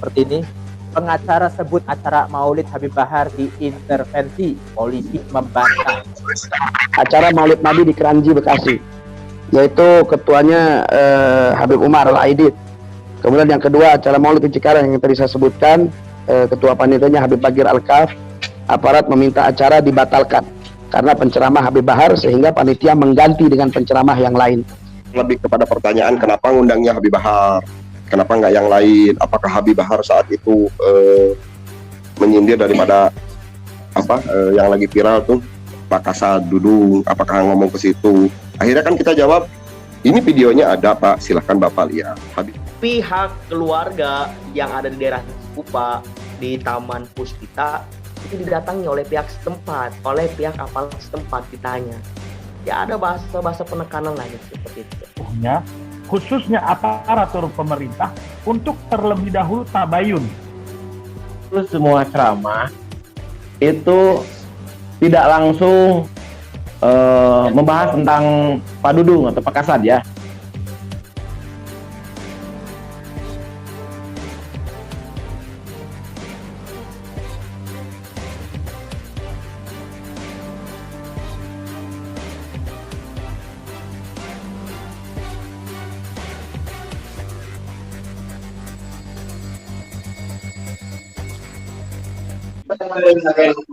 seperti ini. Pengacara sebut acara Maulid Habib Bahar diintervensi, polisi membantah. Acara Maulid Nabi di Keranji, Bekasi, yaitu ketuanya Habib Umar Al-Aidid. Kemudian yang kedua acara Maulid di Cikarang yang tadi saya sebutkan, ketua panitianya Habib Bagir Al-Kaf. Aparat meminta acara dibatalkan karena penceramah Habib Bahar, sehingga panitia mengganti dengan penceramah yang lain. Lebih kepada pertanyaan kenapa ngundangnya Habib Bahar, kenapa nggak yang lain? Apakah Habib Bahar saat itu menyindir daripada yang lagi viral tuh Pak Kasat Dudung? Apakah ngomong ke situ? Akhirnya kan kita jawab, ini videonya ada Pak, silahkan Bapak lihat. Habib. Pihak keluarga yang ada di daerah Kupa di Taman Puspita itu didatangi oleh pihak setempat, oleh pihak aparat setempat ditanya. Ya ada bahasa penekanan lain seperti itu. Khususnya aparatur pemerintah untuk terlebih dahulu tabayun. Semua ceramah itu tidak langsung membahas tentang Pak Dudung atau Pak Kasat ya.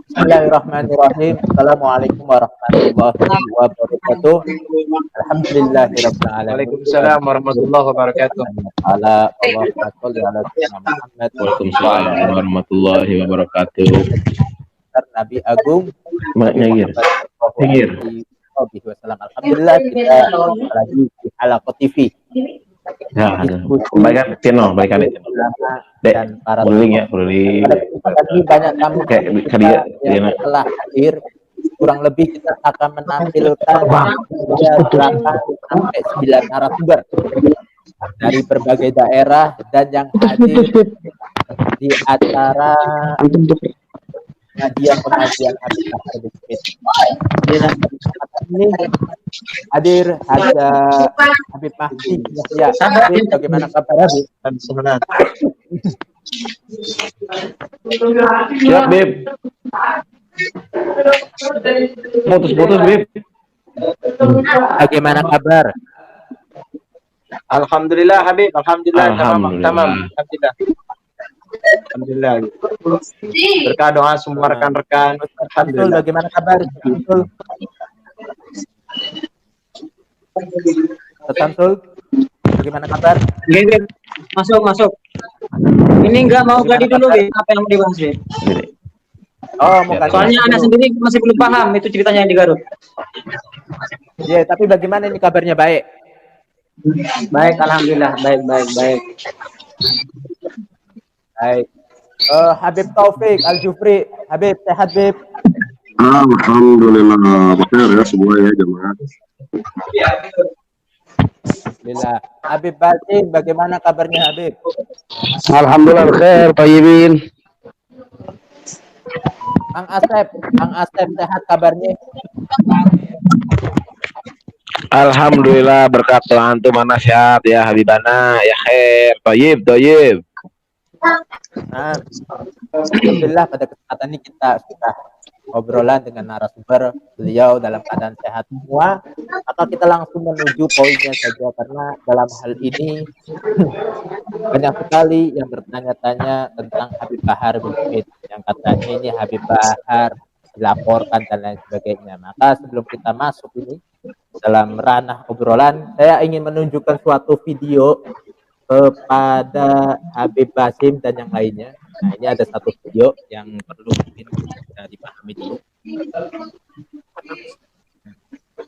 Bismillahirrahmanirrahim. Assalamualaikum warahmatullahi wabarakatuh. Alhamdulillahirabbil alamin. Waalaikumsalam warahmatullahi wabarakatuh. Allahumma shalli ala sayyidina Muhammad. Waalaikumsalam warahmatullahi wabarakatuh. Nabi Agung. Nyengir. Alhamdulillah kita lagi di Halaqah TV. Ya, baikkan channel, baikkan itu. Dan para perling. Tadi banyak tamu yang telah hadir. Kurang lebih kita akan menampilkan 8 sampai 9 narasumber dari berbagai daerah dan yang hadir di acara pengajian Habib Bahar ini hadir ada Habib Mahdi ya. Bagaimana kabar Habib? Siap Bib. Putus Bib. Bagaimana kabar? Alhamdulillah Habib, alhamdulillah. Alhamdulillah. Berkah doa semua rekan-rekan. Alhamdulillah. Bagaimana kabar? Samsul, bagaimana kabar? Masuk. Ini enggak mau gladi dulu, Bib. Apa yang mau dibahas, Bib? Oh, mau soalnya anak sendiri masih belum paham itu ceritanya yang di Garut. Iya, tapi bagaimana ini kabarnya? Baik. Baik, alhamdulillah. Baik. Habib Taufik Al-Jufri. Habib, sehat Habib? Alhamdulillah, benar ya semua ya jemaah. Alhamdulillah. Habib Basim, bagaimana kabarnya Habib? Alhamdulillah khair, tayyibin. Kang Asep sehat kabarnya? Alhamdulillah berkat Tuhan tuh mana sehat ya Habibana ya khair, tayyib. Nah, alhamdulillah pada kesempatan ini kita sudah obrolan dengan narasumber beliau dalam keadaan sehat semua. Maka kita langsung menuju poinnya saja karena dalam hal ini banyak sekali yang bertanya-tanya tentang Habib Bahar yang katanya ini Habib Bahar dilaporkan dan lain sebagainya. Maka sebelum kita masuk ini dalam ranah obrolan, saya ingin menunjukkan suatu video kepada Habib Basim dan yang lainnya. Nah, ini ada satu video yang perlu mungkin bisa dipahami dulu.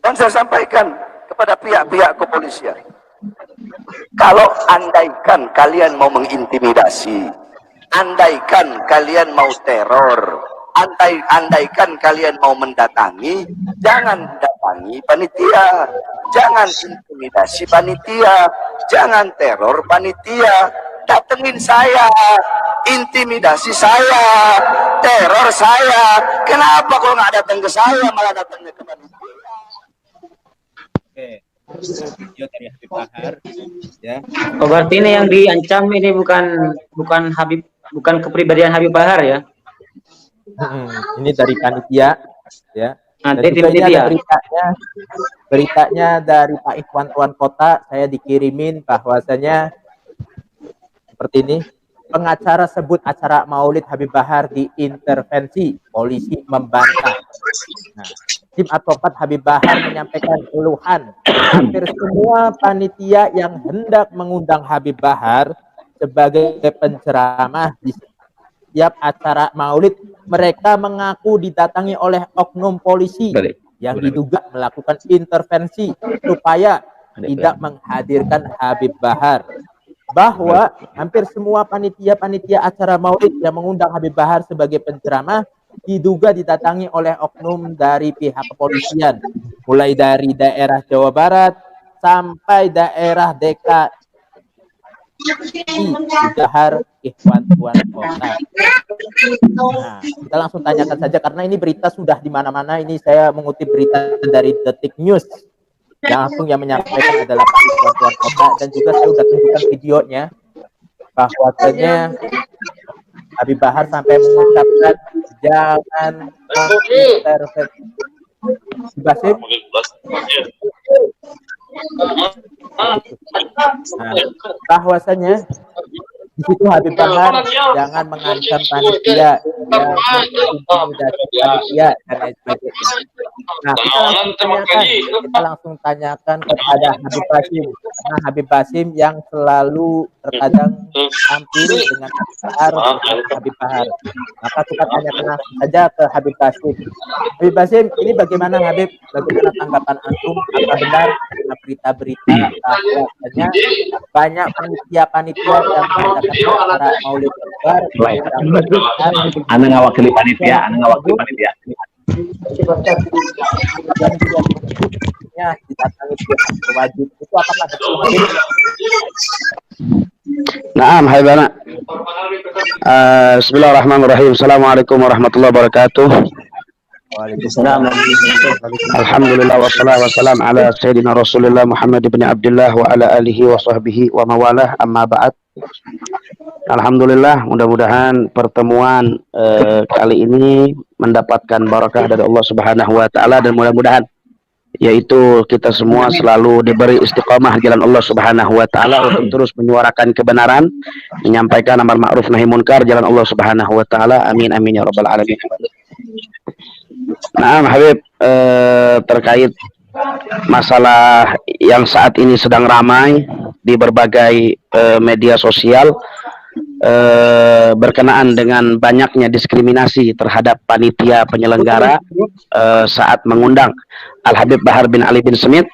Dan saya sampaikan kepada pihak-pihak kepolisian, kalau andaikan kalian mau mengintimidasi, andaikan kalian mau teror, andaikan kalian mau mendatangi, jangan datangi panitia, jangan intimidasi panitia, jangan teror panitia. Datengin saya, intimidasi saya, teror saya. Kenapa kalau nggak datang ke saya malah datangnya ke panitia? Oke, video dari Habib Bahar, ya. Oh, berarti ini yang diancam ini bukan kepribadian Habib Bahar ya? Ini dari panitia, ya. Nah, Dan juga ini ada beritanya dari Pak Ikhwan Tuan Kota, saya dikirimin bahwasanya seperti ini, pengacara sebut acara Maulid Habib Bahar diintervensi, polisi membantah. Nah, tim advokat Habib Bahar menyampaikan keluhan. Hampir semua panitia yang hendak mengundang Habib Bahar sebagai penceramah di setiap acara Maulid, mereka mengaku didatangi oleh oknum polisi yang diduga melakukan intervensi supaya tidak menghadirkan Habib Bahar. Bahwa hampir semua panitia acara Maulid yang mengundang Habib Bahar sebagai penceramah diduga didatangi oleh oknum dari pihak kepolisian, mulai dari daerah Jawa Barat sampai daerah DKI Bahar Ikhwan Tuan Kota. Nah, kita langsung tanyakan saja karena ini berita sudah di mana-mana. Ini saya mengutip berita dari Detik News. Langsung yang menyampaikan adalah Pak Ikhwan Tuan Kota, dan juga saya sudah tunjukkan videonya bahwasanya Habib Bahar sampai mengucapkan jangan intervensi. Basim. Nah, bahwasanya di situ Habib Bahar jangan mengancam panitia, intimidasi panitia dan lain sebagainya. Nah, kita langsung tanyakan kepada Habib Basim, karena Habib Basim yang selalu terkadang tampil dengan Habib Bahar. Maka kita tanyakan langsung saja ke Habib Basim. Habib Basim, ini bagaimana Habib? Bagaimana tanggapan antum? Apa benar karena berita-berita bahwasanya banyak panitia-panitia yang mengadakan acara Maulid Akbar Anda ngawakili panitia, ya didatangi wajib itu apakah betul? Naam, hai bana. Bismillahirrahmanirrahim. Assalamualaikum warahmatullahi wabarakatuh. Waalaikumsalam. Alhamdulillah wassalatu wassalam ala sayyidina Rasulillah Muhammad ibn Abdullah wa ala alihi wa sahbihi wa mawalah, amma ba'd. Alhamdulillah, mudah-mudahan pertemuan kali ini mendapatkan barakah dari Allah Subhanahu wa taala, dan mudah-mudahan yaitu kita semua selalu diberi istiqamah jalan Allah Subhanahu wa taala untuk terus menyuarakan kebenaran, menyampaikan amar ma'ruf nahi munkar jalan Allah Subhanahu wa taala. Amin amin ya rabbal alamin. Nah, Habib, terkait masalah yang saat ini sedang ramai di berbagai media sosial berkenaan dengan banyaknya diskriminasi terhadap panitia penyelenggara saat mengundang Al Habib Bahar bin Ali bin Smith,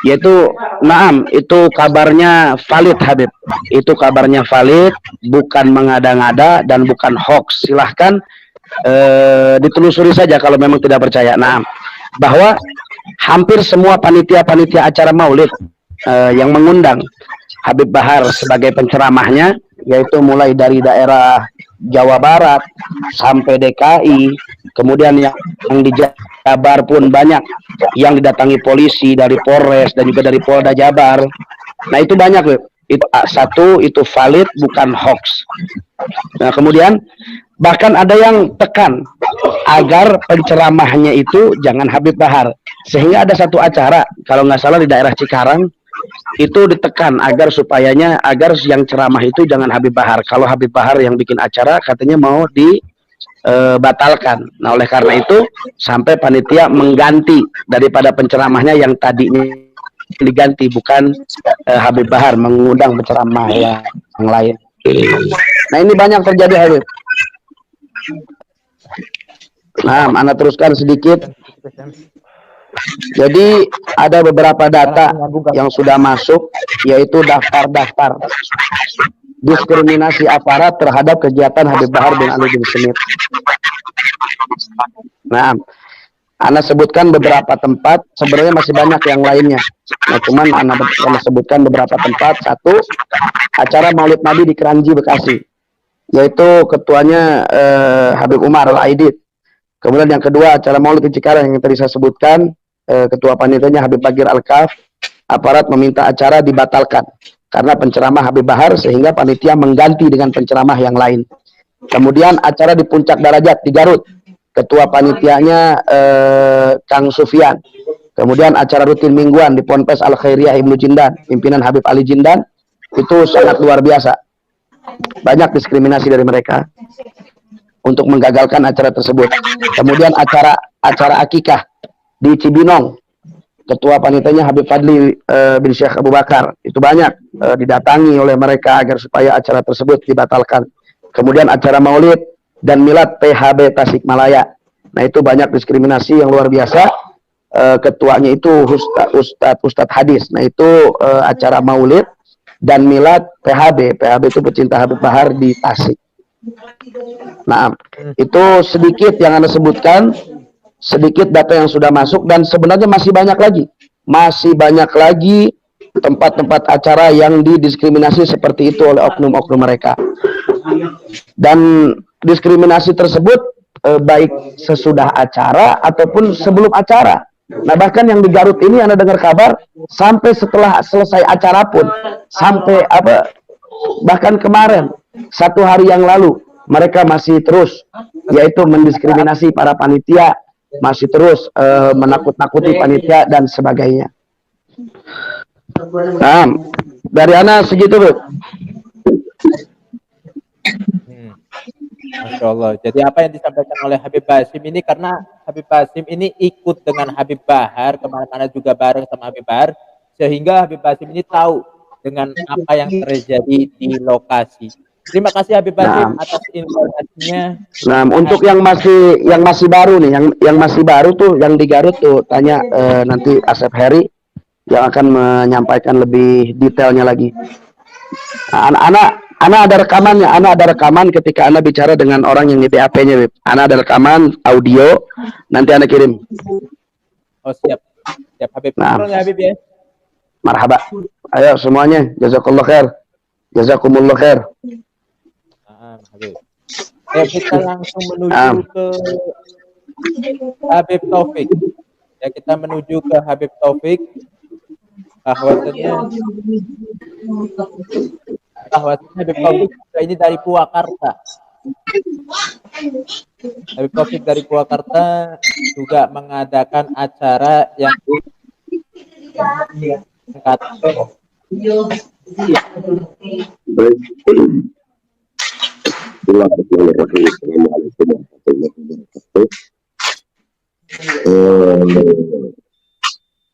yaitu naam, itu kabarnya valid Habib, itu kabarnya valid, bukan mengada-ngada dan bukan hoax. Silahkan ditelusuri saja kalau memang tidak percaya. Nah, bahwa hampir semua panitia-panitia acara Maulid yang mengundang Habib Bahar sebagai penceramahnya, yaitu mulai dari daerah Jawa Barat sampai DKI, kemudian yang di Jabar pun banyak yang didatangi polisi dari Polres dan juga dari Polda Jabar. Nah, itu banyak, Wib. Itu satu, itu valid, bukan hoax. Nah, kemudian bahkan ada yang tekan agar penceramahnya itu jangan Habib Bahar, sehingga ada satu acara kalau nggak salah di daerah Cikarang itu ditekan agar agar yang ceramah itu jangan Habib Bahar. Kalau Habib Bahar yang bikin acara katanya mau dibatalkan. Nah, oleh karena itu sampai panitia mengganti daripada penceramahnya yang tadinya diganti, bukan Habib Bahar mengundang penceramah yang lain. Nah, ini banyak terjadi, Habib. Nah, Anda teruskan sedikit. Jadi ada beberapa data yang sudah masuk, yaitu daftar-daftar diskriminasi aparat terhadap kegiatan Habib Bahar bin Ali bin Smith. Nah, Anda sebutkan beberapa tempat, sebenarnya masih banyak yang lainnya. Nah, cuman Anda sebutkan beberapa tempat. Satu, acara Maulid Nabi di Keranji, Bekasi, yaitu ketuanya Habib Umar Al-Aidid. Kemudian yang kedua, acara Maulid di Cikarang yang tadi saya sebutkan, ketua panitianya Habib Bagir Al-Kaf. aparat meminta acara dibatalkan karena penceramah Habib Bahar, sehingga panitia mengganti dengan penceramah yang lain. Kemudian acara di Puncak Darajat di Garut, ketua panitianya Kang Sufyan. Kemudian acara rutin mingguan di Ponpes Al Khairiyah Ibnu Jindan, pimpinan Habib Ali Jindan, itu sangat luar biasa. Banyak diskriminasi dari mereka untuk menggagalkan acara tersebut. Kemudian acara akikah di Cibinong, ketua panitianya Habib Fadli bin Syekh Abu Bakar, itu banyak didatangi oleh mereka agar supaya acara tersebut dibatalkan. Kemudian acara maulid dan milad PHB Tasikmalaya, nah itu banyak diskriminasi yang luar biasa. Ketuanya itu Ustadz Hadis, nah itu acara maulid dan milad PHB itu pecinta Habib Bahar di Tasik. Nah, itu sedikit yang Anda sebutkan, sedikit data yang sudah masuk, dan sebenarnya masih banyak lagi tempat-tempat acara yang didiskriminasi seperti itu oleh oknum-oknum mereka. Dan diskriminasi tersebut baik sesudah acara ataupun sebelum acara. Nah, bahkan yang di Garut ini Anda dengar kabar sampai setelah selesai acara pun, sampai bahkan kemarin 1 hari yang lalu mereka masih terus yaitu mendiskriminasi para panitia, masih terus menakut-nakuti panitia dan sebagainya. Nah, dari Ana segitu, Bu. Masya Allah. Jadi apa yang disampaikan oleh Habib Basim ini, karena Habib Basim ini ikut dengan Habib Bahar, kemana-mana juga bareng sama Habib Bahar, sehingga Habib Basim ini tahu dengan apa yang terjadi di lokasi. Terima kasih Habib Basim atas informasinya. Nah, untuk yang masih baru nih, yang masih baru tuh, yang di Garut tuh, tanya nanti Asep Heri yang akan menyampaikan lebih detailnya lagi. Nah, Ana ada rekamannya, Ana ada rekaman ketika Ana bicara dengan orang yang di BAP-nya, Ana ada rekaman audio, nanti Ana kirim. Oh siap Habib. Nah, ya Habib ya. Marhaba. Ayo semuanya, jazakallah khair. Jazakumullah khair. Habib. Kita langsung menuju ke Habib Taufik. Ya, kita menuju ke Habib Taufik. Bahwasanya Habib Taufik ini dari Purwakarta. Habib Taufik dari Purwakarta juga mengadakan acara yang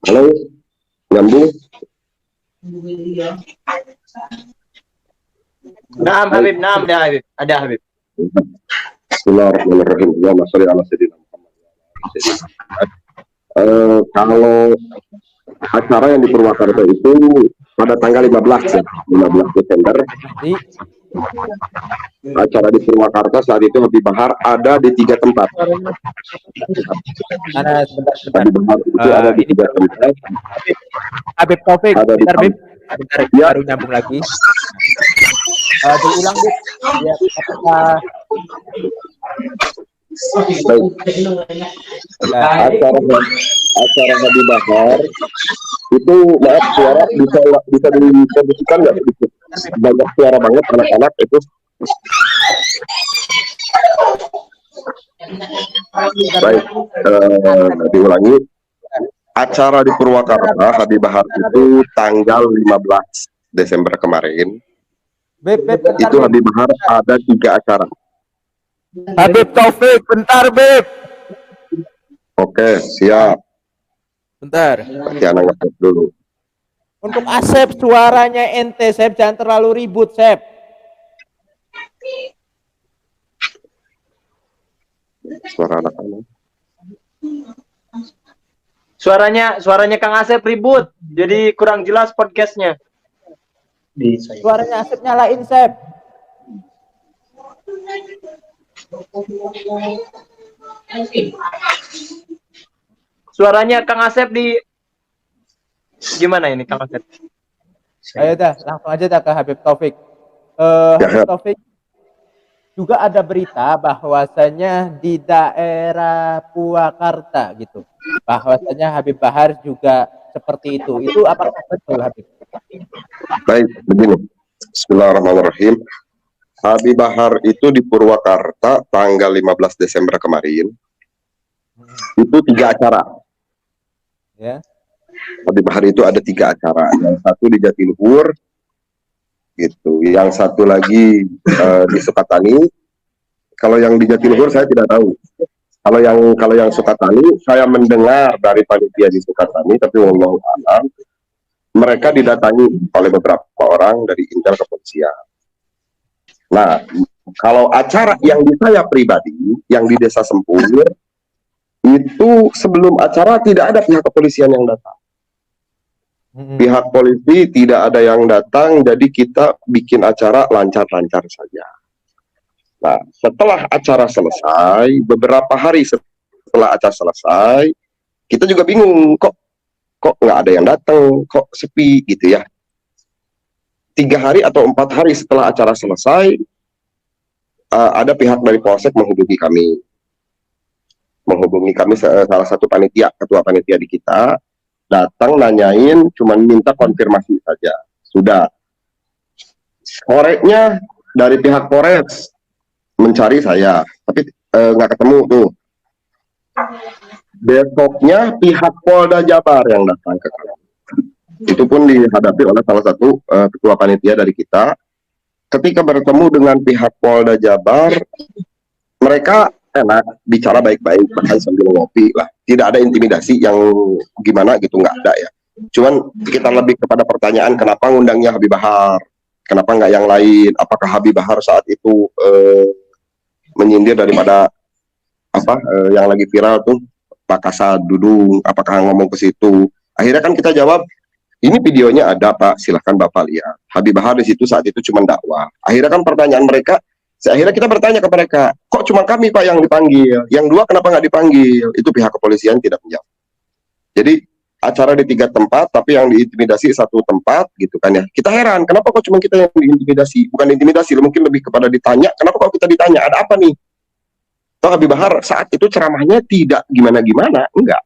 Halo, nyambung. Naam Habib, naam dah Habib, ada Habib. Bismillahirrahmanirrahim. Allahumma sholli ala sayyidina Muhammad. Kalau acara yang di Purwakarta itu pada tanggal 15 Desember. Acara di Purwakarta saat itu Habib Bahar ada di 3 tempat. Sebentar. Itu ada di 3 tempat. Habib Taufik, ada di Habib. Baru nyambung lagi. Diulang Bib. Ya, apakah acara Habib Bahar itu, maaf, suara bisa dikondisikan nggak sedikit? Banyak suara banget anak-anak itu. Baik, diulangi. Acara di Purwakarta Habib Bahar itu tanggal 15 Desember kemarin. Itu Habib Bahar ada 3 acara. Habib Taufik, bentar Bib. Oke, siap. Bentar. Nanti anak ngetes dulu. Untuk Asep, suaranya ente, Sep, jangan terlalu ribut, Sep. Suara anak-anak. Suaranya Kang Asep ribut, jadi kurang jelas podcastnya. Suaranya Asep nyalain, Sep. Suaranya Kang Asep di gimana ini Kang Asep? Ayo dah, langsung aja dah ke Habib Taufik. Habib Taufik, juga ada berita bahwasanya di daerah Purwakarta gitu, bahwasanya Habib Bahar juga seperti itu apakah betul Habib? Baik, begini. Bismillahirrahmanirrahim. Habib Bahar itu di Purwakarta tanggal 15 Desember kemarin. Itu 3 acara. Ya. Habib Bahar itu ada 3 acara. Yang satu di Jatiluhur, gitu. Yang satu lagi di Sukatani. Kalau yang di Jatiluhur saya tidak tahu. Kalau yang Sukatani, saya mendengar dari panitia di Sukatani, tapi wallahu a'lam, mereka didatangi oleh beberapa orang dari intel kepolisian. Nah, kalau acara yang di saya pribadi, yang di Desa Sempur, itu sebelum acara tidak ada pihak kepolisian yang datang. Pihak polisi tidak ada yang datang, jadi kita bikin acara lancar-lancar saja. Nah, setelah acara selesai, beberapa hari setelah acara selesai, kita juga bingung, kok nggak ada yang datang, kok sepi gitu ya. 3 hari atau 4 hari setelah acara selesai, ada pihak dari Polsek menghubungi kami, salah satu panitia, ketua panitia di kita, datang nanyain, cuman minta konfirmasi saja. Sudah. Sorenya dari pihak Polres mencari saya, tapi nggak ketemu tuh. Besoknya pihak Polda Jabar yang datang ke kami. Itu pun dihadapi oleh salah satu ketua panitia dari kita. Ketika bertemu dengan pihak Polda Jabar, mereka enak, bicara baik-baik, bahkan sambil ngopi lah. Tidak ada intimidasi yang gimana gitu, nggak ada ya. Cuman kita lebih kepada pertanyaan, kenapa ngundangnya Habib Bahar? Kenapa nggak yang lain? Apakah Habib Bahar saat itu menyindir daripada yang lagi viral tuh Pak Kasad Dudung, apakah ngomong ke situ? Akhirnya kan kita jawab, ini videonya ada Pak, silahkan Bapak lihat. Habib Bahar di situ saat itu cuma dakwah. Akhirnya kan pertanyaan mereka, akhirnya kita bertanya ke mereka, kok cuma kami Pak yang dipanggil? Yang 2 kenapa nggak dipanggil? Itu pihak kepolisian tidak menjawab. Jadi acara di 3 tempat, tapi yang diintimidasi 1 tempat gitu kan ya. Kita heran, kenapa kok cuma kita yang diintimidasi? Bukan intimidasi, mungkin lebih kepada ditanya, kenapa kok kita ditanya? Ada apa nih? Toh Habib Bahar saat itu ceramahnya tidak gimana-gimana, enggak.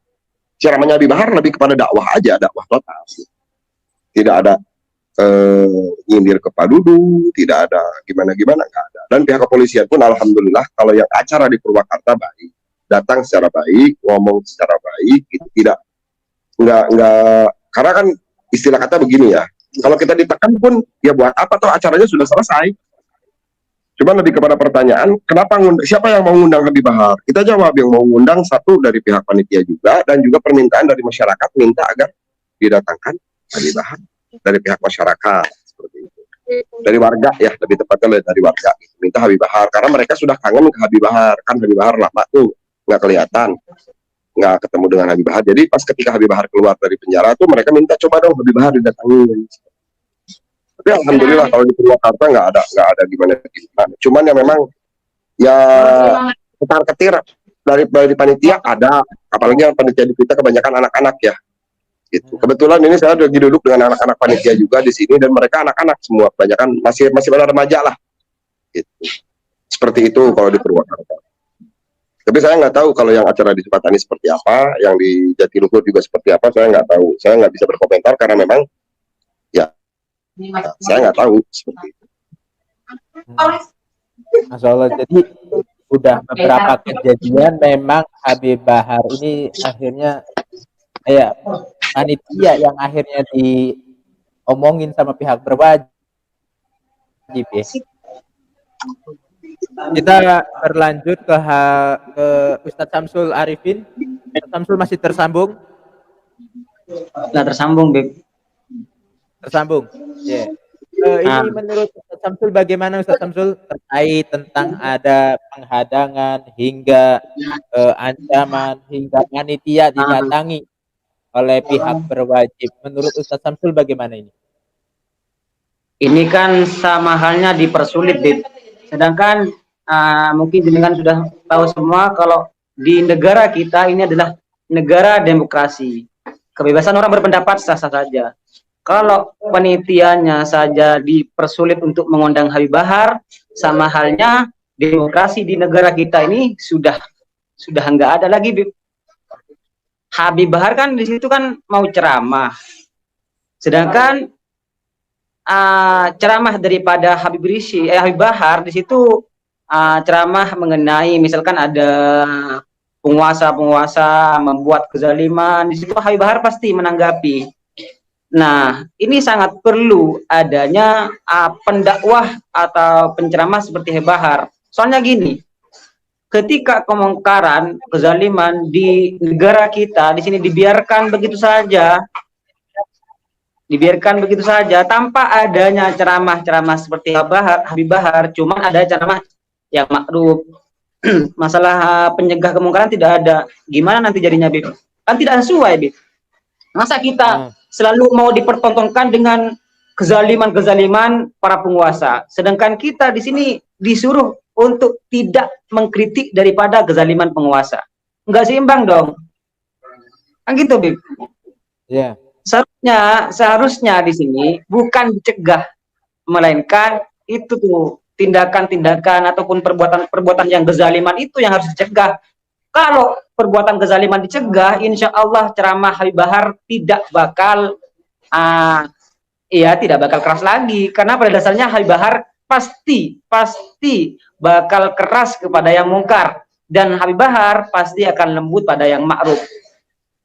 Ceramahnya Habib Bahar lebih kepada dakwah aja, dakwah total. Tidak ada nyindir ke Pak Dudung, tidak ada gimana-gimana, enggak ada. Dan pihak kepolisian pun alhamdulillah kalau yang acara di Purwakarta baik, datang secara baik, ngomong secara baik, gitu. Tidak enggak, karena kan istilah kata begini ya, kalau kita ditekan pun ya buat apa, toh acaranya sudah selesai. Cuma lebih kepada pertanyaan, siapa yang mau ngundang Habib Bahar? Kita jawab, yang mau ngundang 1 dari pihak panitia juga, dan juga permintaan dari masyarakat minta agar didatangkan Habib Bahar dari pihak masyarakat, seperti itu. Dari warga ya, lebih tepatnya dari warga, minta Habib Bahar, karena mereka sudah kangen ke Habib Bahar, kan Habib Bahar lama tuh, nggak kelihatan, nggak ketemu dengan Habib Bahar. Jadi pas ketika Habib Bahar keluar dari penjara tuh, mereka minta coba dong Habib Bahar didatangin. Tapi alhamdulillah kalau di Purwakarta nggak ada gimana. Cuman ya memang ya ketar-ketir dari panitia ada, apalagi yang panitia di kita kebanyakan anak-anak ya. Gitu. Kebetulan ini saya lagi duduk dengan anak-anak panitia juga di sini, dan mereka anak-anak semua, kebanyakan masih pada remaja lah. Gitu. Seperti itu kalau di Purwakarta. Tapi saya nggak tahu kalau yang acara di Sukatani seperti apa, yang di Jatiluhur juga seperti apa, saya nggak tahu. Saya nggak bisa berkomentar karena memang ya saya nggak tahu seperti itu. Masya Allah, jadi udah beberapa kejadian memang Habib Bahar ini akhirnya kayak panitia yang akhirnya diomongin sama pihak berwajib ya. Kita berlanjut ke Ustadz Samsul Arifin. Ustadz Samsul masih tersambung? Nggak tersambung, Beb. Tersambung. Ya. Ini menurut Ustadz Samsul bagaimana Ustadz Samsul terkait tentang ada penghadangan hingga ancaman hingga panitia didatangi oleh pihak berwajib? Menurut Ustadz Samsul bagaimana ini? Ini kan sama halnya dipersulit, Beb. Sedangkan mungkin jenengan sudah tahu semua kalau di negara kita ini adalah negara demokrasi. Kebebasan orang berpendapat sah-sah saja. Kalau penitiannya saja dipersulit untuk mengundang Habib Bahar, sama halnya demokrasi di negara kita ini sudah enggak ada lagi, Bib. Habib Bahar kan di situ kan mau ceramah. Sedangkan ceramah daripada Habib Bahar di situ ceramah mengenai misalkan ada penguasa-penguasa membuat kezaliman, di situ Habib Bahar pasti menanggapi. Nah, ini sangat perlu adanya pendakwah atau penceramah seperti Habib Bahar. Soalnya gini, ketika kemungkaran, kezaliman di negara kita di sini dibiarkan begitu saja, tanpa adanya ceramah-ceramah seperti Habib Bahar, cuman ada ceramah yang makruf. Masalah penyegah kemungkaran tidak ada. Gimana nanti jadinya, Bib? Kan tidak sesuai, Bib. Masa kita selalu mau dipertontonkan dengan kezaliman-kezaliman para penguasa, sedangkan kita di sini disuruh untuk tidak mengkritik daripada kezaliman penguasa. Enggak seimbang dong. Kan gitu, Bib. Iya. Seharusnya di sini bukan dicegah, melainkan itu tuh tindakan-tindakan ataupun perbuatan-perbuatan yang kezaliman itu yang harus dicegah. Kalau perbuatan kezaliman dicegah, insya Allah ceramah Habib Bahar tidak bakal tidak bakal keras lagi, karena pada dasarnya Habib Bahar pasti bakal keras kepada yang mungkar, dan Habib Bahar pasti akan lembut pada yang ma'ruf.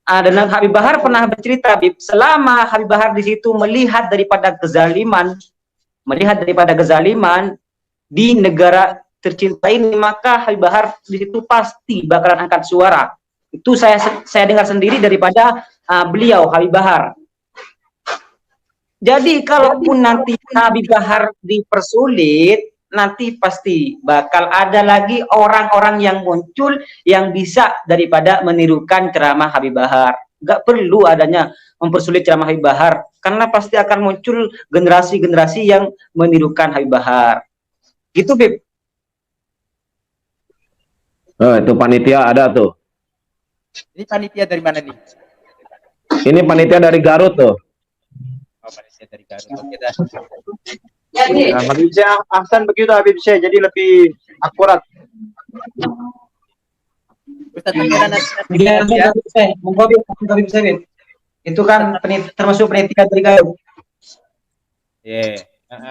Dan Habib Bahar pernah bercerita, Bib, selama Habib Bahar di situ melihat daripada kezaliman di negara tercinta ini, maka Habib Bahar di situ pasti bakalan angkat suara. Itu saya dengar sendiri daripada beliau Habib Bahar. Jadi kalaupun nanti Habib Bahar dipersulit, nanti pasti bakal ada lagi orang-orang yang muncul yang bisa daripada menirukan ceramah Habib Bahar. Gak perlu adanya mempersulit ceramah Habib Bahar, karena pasti akan muncul generasi-generasi yang menirukan Habib Bahar. Gitu, Bib. Itu panitia ada tuh. Ini panitia dari mana nih? Ini panitia dari Garut tuh. Oh, panitia dari Garut. Oke dah. Nah, Habib Syekh Ahsan begitu, Habib Syekh, jadi lebih akurat. Ustaz Akira nanti. Itu kan termasuk penitia dari Garut.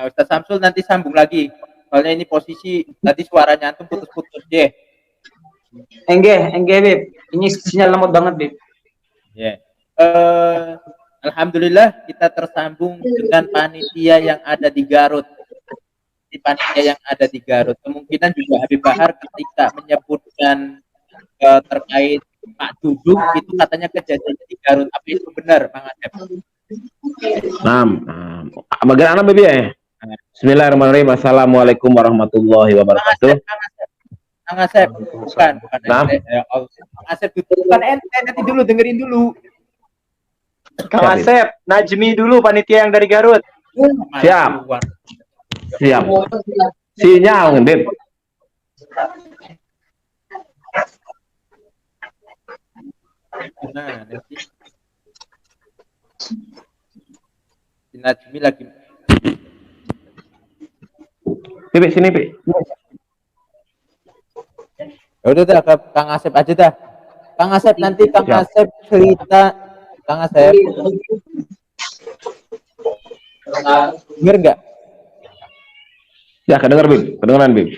Ustaz Samsul nanti sambung lagi. Soalnya ini posisi tadi suaranya antum putus-putus, Enggak, Bib. Ini sinyal lemot banget, Bib. Alhamdulillah kita tersambung dengan panitia yang ada di Garut. Di panitia yang ada di Garut, kemungkinan juga Habib Bahar ketika menyebutkan terkait Pak Dudung itu katanya kejadiannya di Garut. Apa itu benar, Bang Asep? Bagian anak Bibi ya? Bismillahirrahmanirrahim. Assalamualaikum warahmatullahi wabarakatuh. Kang Asep, bukan Kang Asep, bukan ente, nanti dulu dengerin dulu. Kang Asep, Najmi dulu panitia yang dari Garut. Siap. Sinyal, Bib. Nah, nanti Najmi lagi. Bib, sini, Bib. Udah ke Kang Asep aja dah. Kang Asep nanti Kang Asep cerita. Kang Asep denger nggak? Ya, kedengar, Bib. Kedengaran, Bib.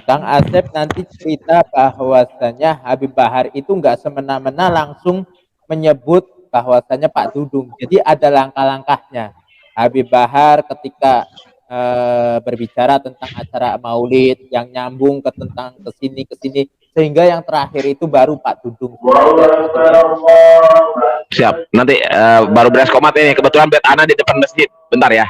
Kang Asep nanti cerita bahwasanya Habib Bahar itu nggak semena-mena langsung menyebut bahwasanya Pak Dudung. Jadi ada langkah-langkahnya. Habib Bahar ketika berbicara tentang acara Maulid yang nyambung ke sini sehingga yang terakhir itu baru Pak Dudung. Siap. Nanti baru beres komat ini. Kebetulan bed ana di depan masjid. Bentar ya.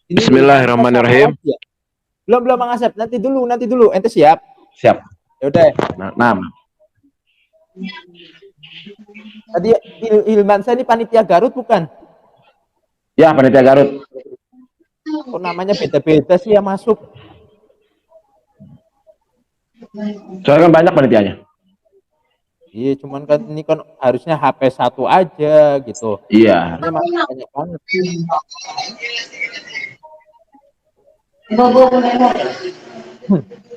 Bismillahirrahmanirrahim. Belum Bang Asep, nanti dulu. Ente siap? Siap. Ya udah. Nah. Tadi Hilman saya ini panitia Garut bukan? Ya, panitia Garut. Kok namanya beda-beda sih yang masuk? Soalnya kan banyak panitianya. Iya, cuman kan ini kan harusnya HP 1 aja gitu. Iya. Ini masih banyak banget.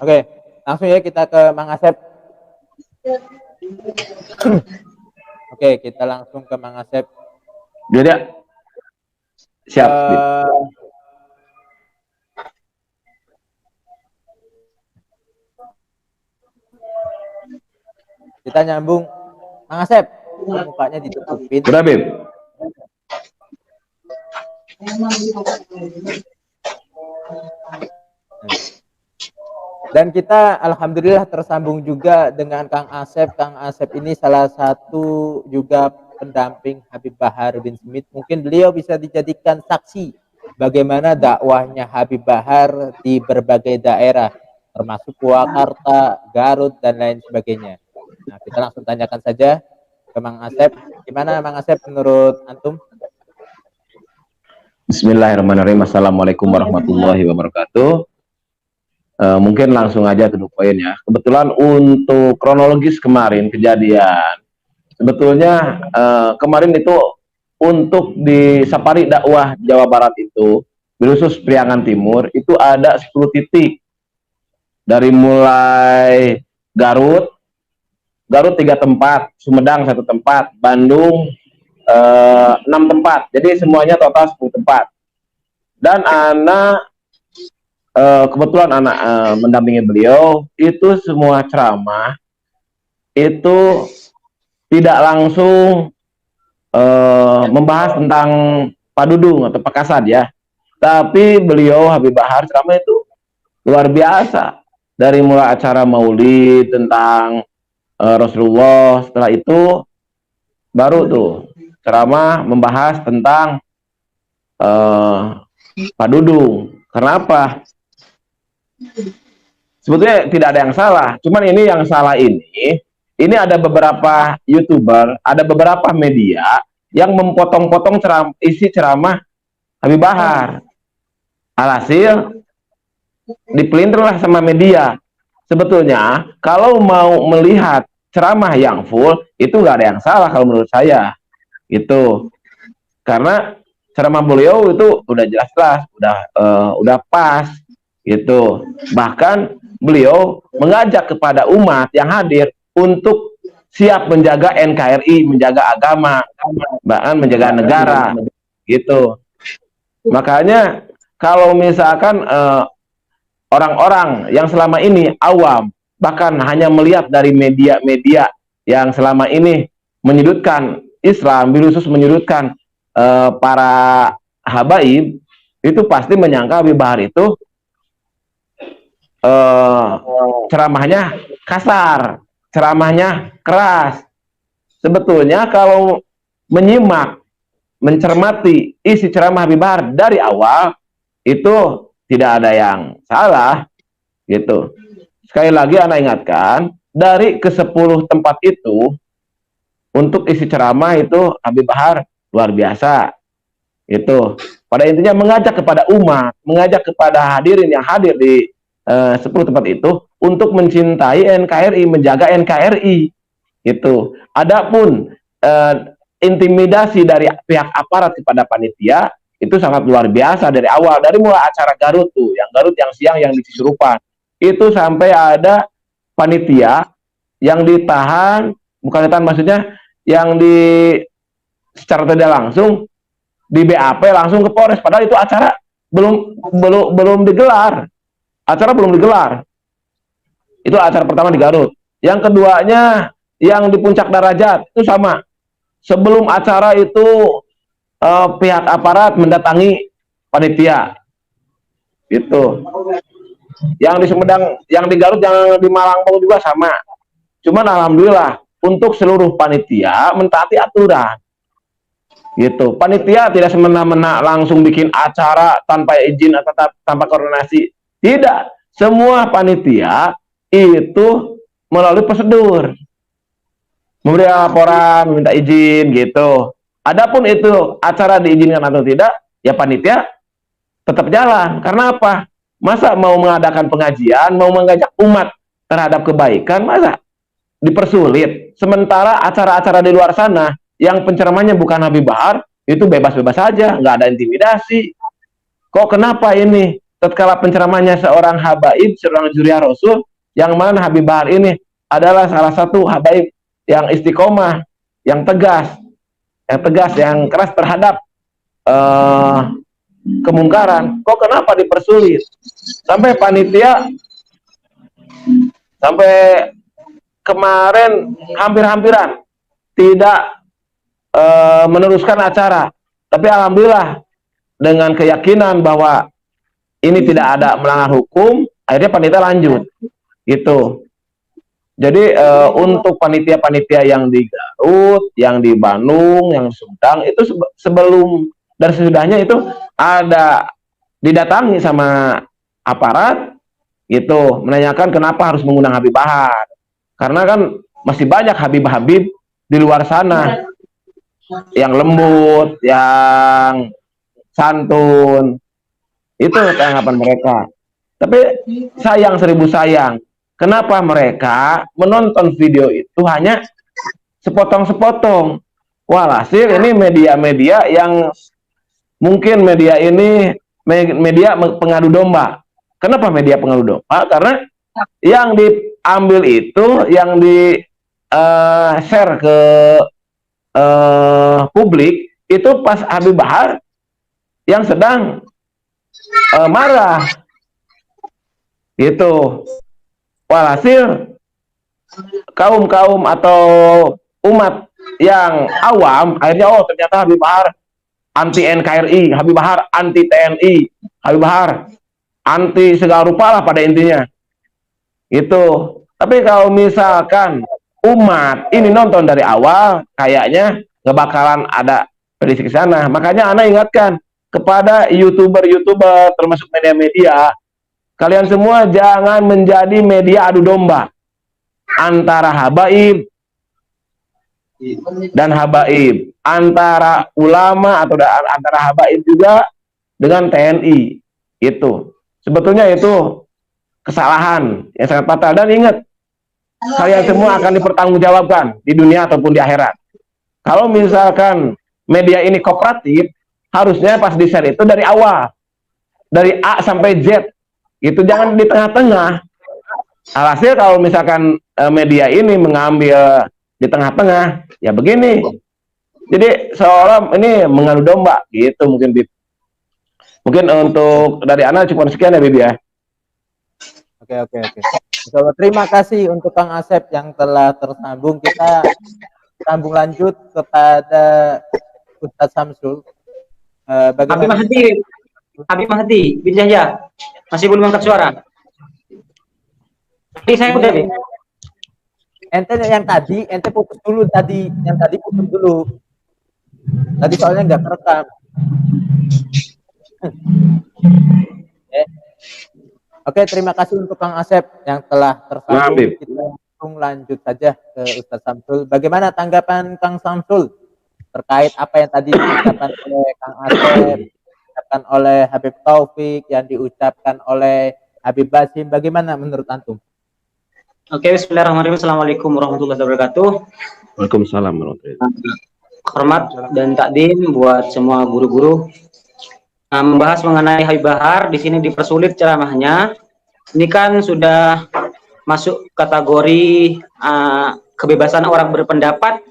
Oke, langsung ya kita ke Mang Asep. Oke, kita langsung ke Mang Asep. Dia siap. Kita nyambung, Mang Asep, mukanya ditutupin. Udah, Bib. Dan kita alhamdulillah tersambung juga dengan Kang Asep. Kang Asep ini salah satu juga pendamping Habib Bahar bin Smith. Mungkin beliau bisa dijadikan saksi bagaimana dakwahnya Habib Bahar di berbagai daerah, termasuk Purwakarta, Garut, dan lain sebagainya. Nah, kita langsung tanyakan saja ke Mang Asep. Gimana Mang Asep menurut Antum? Bismillahirrahmanirrahim. Assalamualaikum warahmatullahi wabarakatuh. Mungkin langsung aja ke poin ya. Kebetulan untuk kronologis kemarin kejadian, sebetulnya kemarin itu untuk di Safari Dakwah Jawa Barat itu, khusus Priangan Timur, itu ada 10 titik. Dari mulai Garut 3 tempat, Sumedang 1 tempat, Bandung 6 tempat. Jadi semuanya total 10 tempat. Dan anak kebetulan anak mendampingi beliau, itu semua ceramah itu tidak langsung membahas tentang padudung atau pakasad ya, tapi beliau Habib Bahar ceramah itu luar biasa. Dari mulai acara maulid tentang Rasulullah, setelah itu baru tuh ceramah membahas tentang padudung. Kenapa? Sebetulnya tidak ada yang salah, cuman ini yang salah ini ada beberapa YouTuber, ada beberapa media yang memotong-potong isi ceramah Habib Bahar. Alhasil dipelintirlah sama media. Sebetulnya kalau mau melihat ceramah yang full itu nggak ada yang salah kalau menurut saya. Itu karena ceramah beliau itu udah jelas-jelas, udah pas. Gitu. Bahkan beliau mengajak kepada umat yang hadir untuk siap menjaga NKRI, menjaga agama, bahkan menjaga negara, gitu. Makanya kalau misalkan orang-orang yang selama ini awam, bahkan hanya melihat dari media-media yang selama ini menyudutkan Islam, khusus menyudutkan para habaib, itu pasti menyangka Habib Bahar itu ceramahnya kasar, ceramahnya keras. Sebetulnya kalau menyimak, mencermati isi ceramah Habib Bahar dari awal, itu tidak ada yang salah, gitu. Sekali lagi Anda ingatkan, dari ke-10 tempat itu, untuk isi ceramah itu Habib Bahar luar biasa. Itu pada intinya mengajak kepada umat, mengajak kepada hadirin yang hadir di 10 tempat itu untuk mencintai NKRI, menjaga NKRI. Itu. Adapun intimidasi dari pihak aparat kepada panitia itu sangat luar biasa dari awal, dari mulai acara Garut tuh, yang Garut yang siang yang di Cisurupan. Itu sampai ada panitia yang ditahan, bukan ditahan maksudnya yang secara tidak langsung di BAP langsung ke Polres, padahal itu acara belum digelar. Acara belum digelar. Itu acara pertama di Garut. Yang keduanya yang di Puncak Darajat itu sama. Sebelum acara itu pihak aparat mendatangi panitia. Itu. Yang di Sumedang, yang di Garut, yang di Malangbong juga sama. Cuman alhamdulillah untuk seluruh panitia mentaati aturan. Gitu. Panitia tidak semena-mena langsung bikin acara tanpa izin atau tanpa koordinasi. Tidak, semua panitia itu melalui prosedur, memberi laporan, meminta izin, gitu. Adapun itu acara diizinkan atau tidak, ya panitia tetap jalan. Karena apa? Masa mau mengadakan pengajian, mau mengajak umat terhadap kebaikan, masa dipersulit? Sementara acara-acara di luar sana yang penceramahnya bukan Habib Bahar itu bebas-bebas saja, nggak ada intimidasi. Kok kenapa ini tatkala penceramahnya seorang habaib, seorang juriah Rasul, yang mana Habib Bahar ini adalah salah satu habaib yang istiqomah, yang tegas, yang keras terhadap kemungkaran, kok kenapa dipersulit? Sampai panitia sampai kemarin hampir-hampiran tidak meneruskan acara, tapi alhamdulillah dengan keyakinan bahwa ini tidak ada melanggar hukum, akhirnya panitia lanjut gitu. Jadi untuk panitia-panitia yang di Garut, yang di Bandung, yang Sumedang itu sebelum dan sesudahnya itu ada didatangi sama aparat gitu, menanyakan kenapa harus mengundang Habib Bahar, karena kan masih banyak Habib-Habib di luar sana yang lembut, yang santun, itu tanggapan mereka. Tapi sayang, seribu sayang, kenapa mereka menonton video itu hanya sepotong-sepotong. Walhasil ini media-media yang mungkin media ini media pengadu domba. Kenapa media pengadu domba? Karena yang diambil itu, yang di share ke publik itu pas Habib Bahar yang sedang marah gitu. Walhasil kaum atau umat yang awam akhirnya, oh ternyata Habib Bahar anti NKRI, Habib Bahar anti TNI, Habib Bahar anti segala rupa lah pada intinya itu. Tapi kalau misalkan umat ini nonton dari awal, kayaknya nggak bakalan ada prediksi ke sana. Makanya Ana ingatkan kepada YouTuber termasuk media-media, kalian semua jangan menjadi media adu domba antara habaib dan habaib, antara ulama atau antara habaib juga dengan TNI. Itu sebetulnya itu kesalahan yang sangat fatal. Dan ingat, kalian semua akan dipertanggungjawabkan di dunia ataupun di akhirat. Kalau misalkan media ini kooperatif, harusnya pas di share itu dari awal, dari A sampai Z, itu jangan di tengah-tengah. Alhasil kalau misalkan media ini mengambil di tengah-tengah, ya begini. Jadi seolah ini mengadu domba gitu mungkin, Bib. Mungkin untuk dari Ana cuma sekian ya, Bib ya. Oke. So, terima kasih untuk Kang Asep yang telah tersambung. Kita sambung lanjut kepada Ustadz Samsul. Bagaimana? Habib Mahdi, bin Yahya masih belum angkat suara. Ini saya udah, Bib. Ente yang tadi, ente putus dulu tadi. Yang tadi putus dulu. Tadi soalnya nggak terekam. Oke, terima kasih untuk Kang Asep yang telah tersambung. Kita langsung lanjut saja ke Ustadz Samsul. Bagaimana tanggapan Kang Samsul terkait apa yang tadi diucapkan oleh Kang Asep, diucapkan oleh Habib Taufik, yang diucapkan oleh Habib Basim? Bagaimana menurut antum? Oke, bismillahirrahmanirrahim. Assalamualaikum warahmatullahi wabarakatuh. Waalaikumsalam warahmatullahi wabarakatuh. Hormat dan takdim buat semua guru-guru. Membahas mengenai Habib Bahar, di sini dipersulit ceramahnya. Ini kan sudah masuk kategori kebebasan orang berpendapat,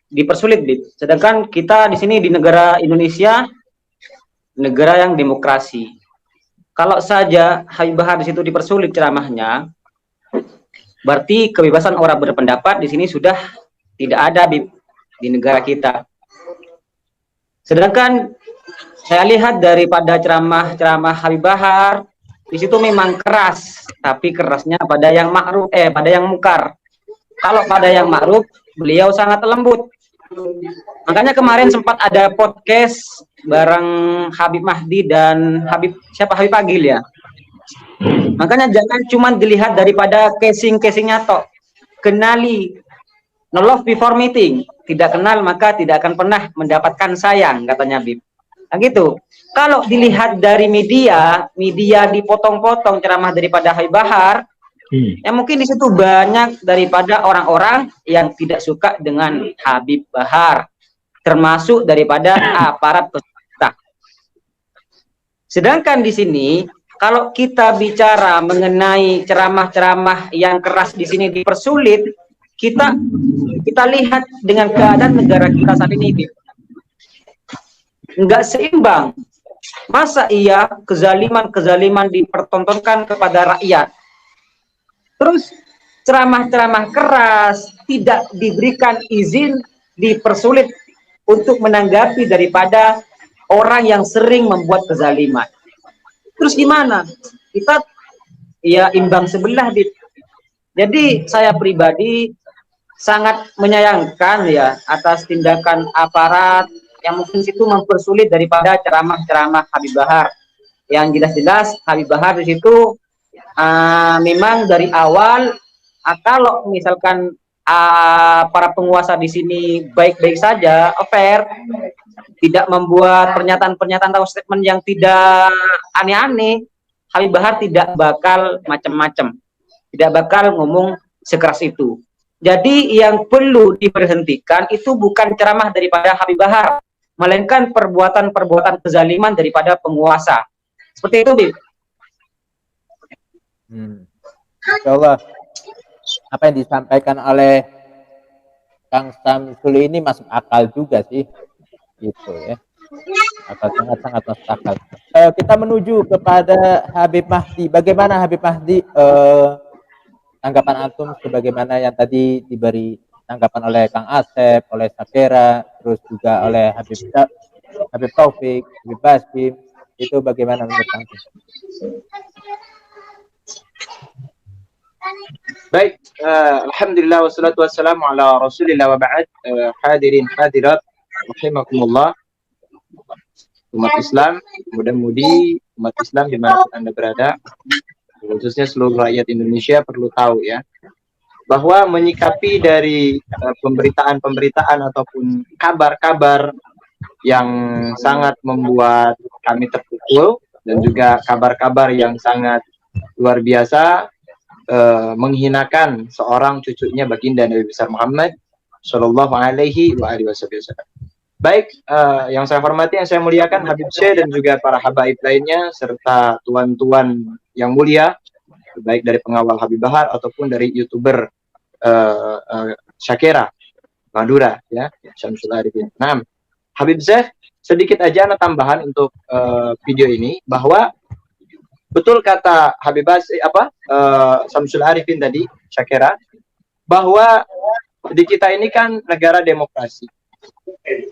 dipersulit, Bib. Sedangkan kita di sini di negara Indonesia, negara yang demokrasi. Kalau saja Habib Bahar di situ dipersulit ceramahnya, berarti kebebasan orang berpendapat di sini sudah tidak ada, Bib, di negara kita. Sedangkan saya lihat daripada ceramah Habib Bahar, di situ memang keras, tapi kerasnya pada yang ma'ruf, pada yang mungkar. Kalau pada yang ma'ruf, beliau sangat lembut. Makanya kemarin sempat ada podcast bareng Habib Mahdi dan Habib Agil ya. Makanya jangan cuma dilihat daripada casing-casingnya tok. Kenali, no love before meeting. Tidak kenal maka tidak akan pernah mendapatkan sayang, katanya Habib. Nah gitu. Kalau dilihat dari media dipotong-potong ceramah daripada Habib Bahar, Ya mungkin di situ banyak daripada orang-orang yang tidak suka dengan Habib Bahar, termasuk daripada aparat pemerintah. Sedangkan di sini kalau kita bicara mengenai ceramah-ceramah yang keras di sini dipersulit, kita lihat dengan keadaan negara kita saat ini, nggak seimbang. Masa iya kezaliman dipertontonkan kepada rakyat, terus ceramah-ceramah keras tidak diberikan izin, dipersulit untuk menanggapi daripada orang yang sering membuat kezaliman. Terus gimana? Kita ya imbang sebelah. Jadi saya pribadi sangat menyayangkan ya atas tindakan aparat yang mungkin situ mempersulit daripada ceramah-ceramah Habib Bahar. Yang jelas-jelas Habib Bahar di situ memang dari awal kalau misalkan para penguasa di sini baik-baik saja, fair, tidak membuat pernyataan-pernyataan atau statement yang tidak aneh-aneh, Habib Bahar tidak bakal macam-macam, tidak bakal ngomong sekeras itu. Jadi yang perlu diberhentikan itu bukan ceramah daripada Habib Bahar, melainkan perbuatan-perbuatan kezaliman daripada penguasa. Seperti itu, Bib. Insya Allah apa yang disampaikan oleh Kang Samsul ini masuk akal juga sih, gitu ya. Sangat masuk akal. Kita menuju kepada Habib Mahdi. Bagaimana Habib Mahdi tanggapan antum sebagaimana yang tadi diberi tanggapan oleh Kang Asep, oleh Syakira, terus juga oleh Habib Taufik, Habib Basim, itu bagaimana menurut antum? Baik, alhamdulillah wassalatu wassalamu ala rasulillah wa ba'd. Hadirin hadirat rahimakumullah, umat Islam, muda-mudi umat Islam dimanapun Anda berada, khususnya seluruh rakyat Indonesia perlu tahu ya, bahwa menyikapi dari pemberitaan-pemberitaan ataupun kabar-kabar yang sangat membuat kami terpukul, dan juga kabar-kabar yang sangat luar biasa, menghinakan seorang cucunya baginda Nabi besar Muhammad Shallallahu Alaihi Wasallam. Baik, yang saya hormati, yang saya muliakan Habib Syekh dan juga para habaib lainnya serta tuan-tuan yang mulia, baik dari pengawal Habib Bahar ataupun dari YouTuber Syakira Madura ya, Syamsul Arifin. Nah, Habib Syekh, sedikit aja tambahan untuk video ini, bahwa betul kata Habib Syamsul Arifin tadi, Syakira, bahwa di kita ini kan negara demokrasi.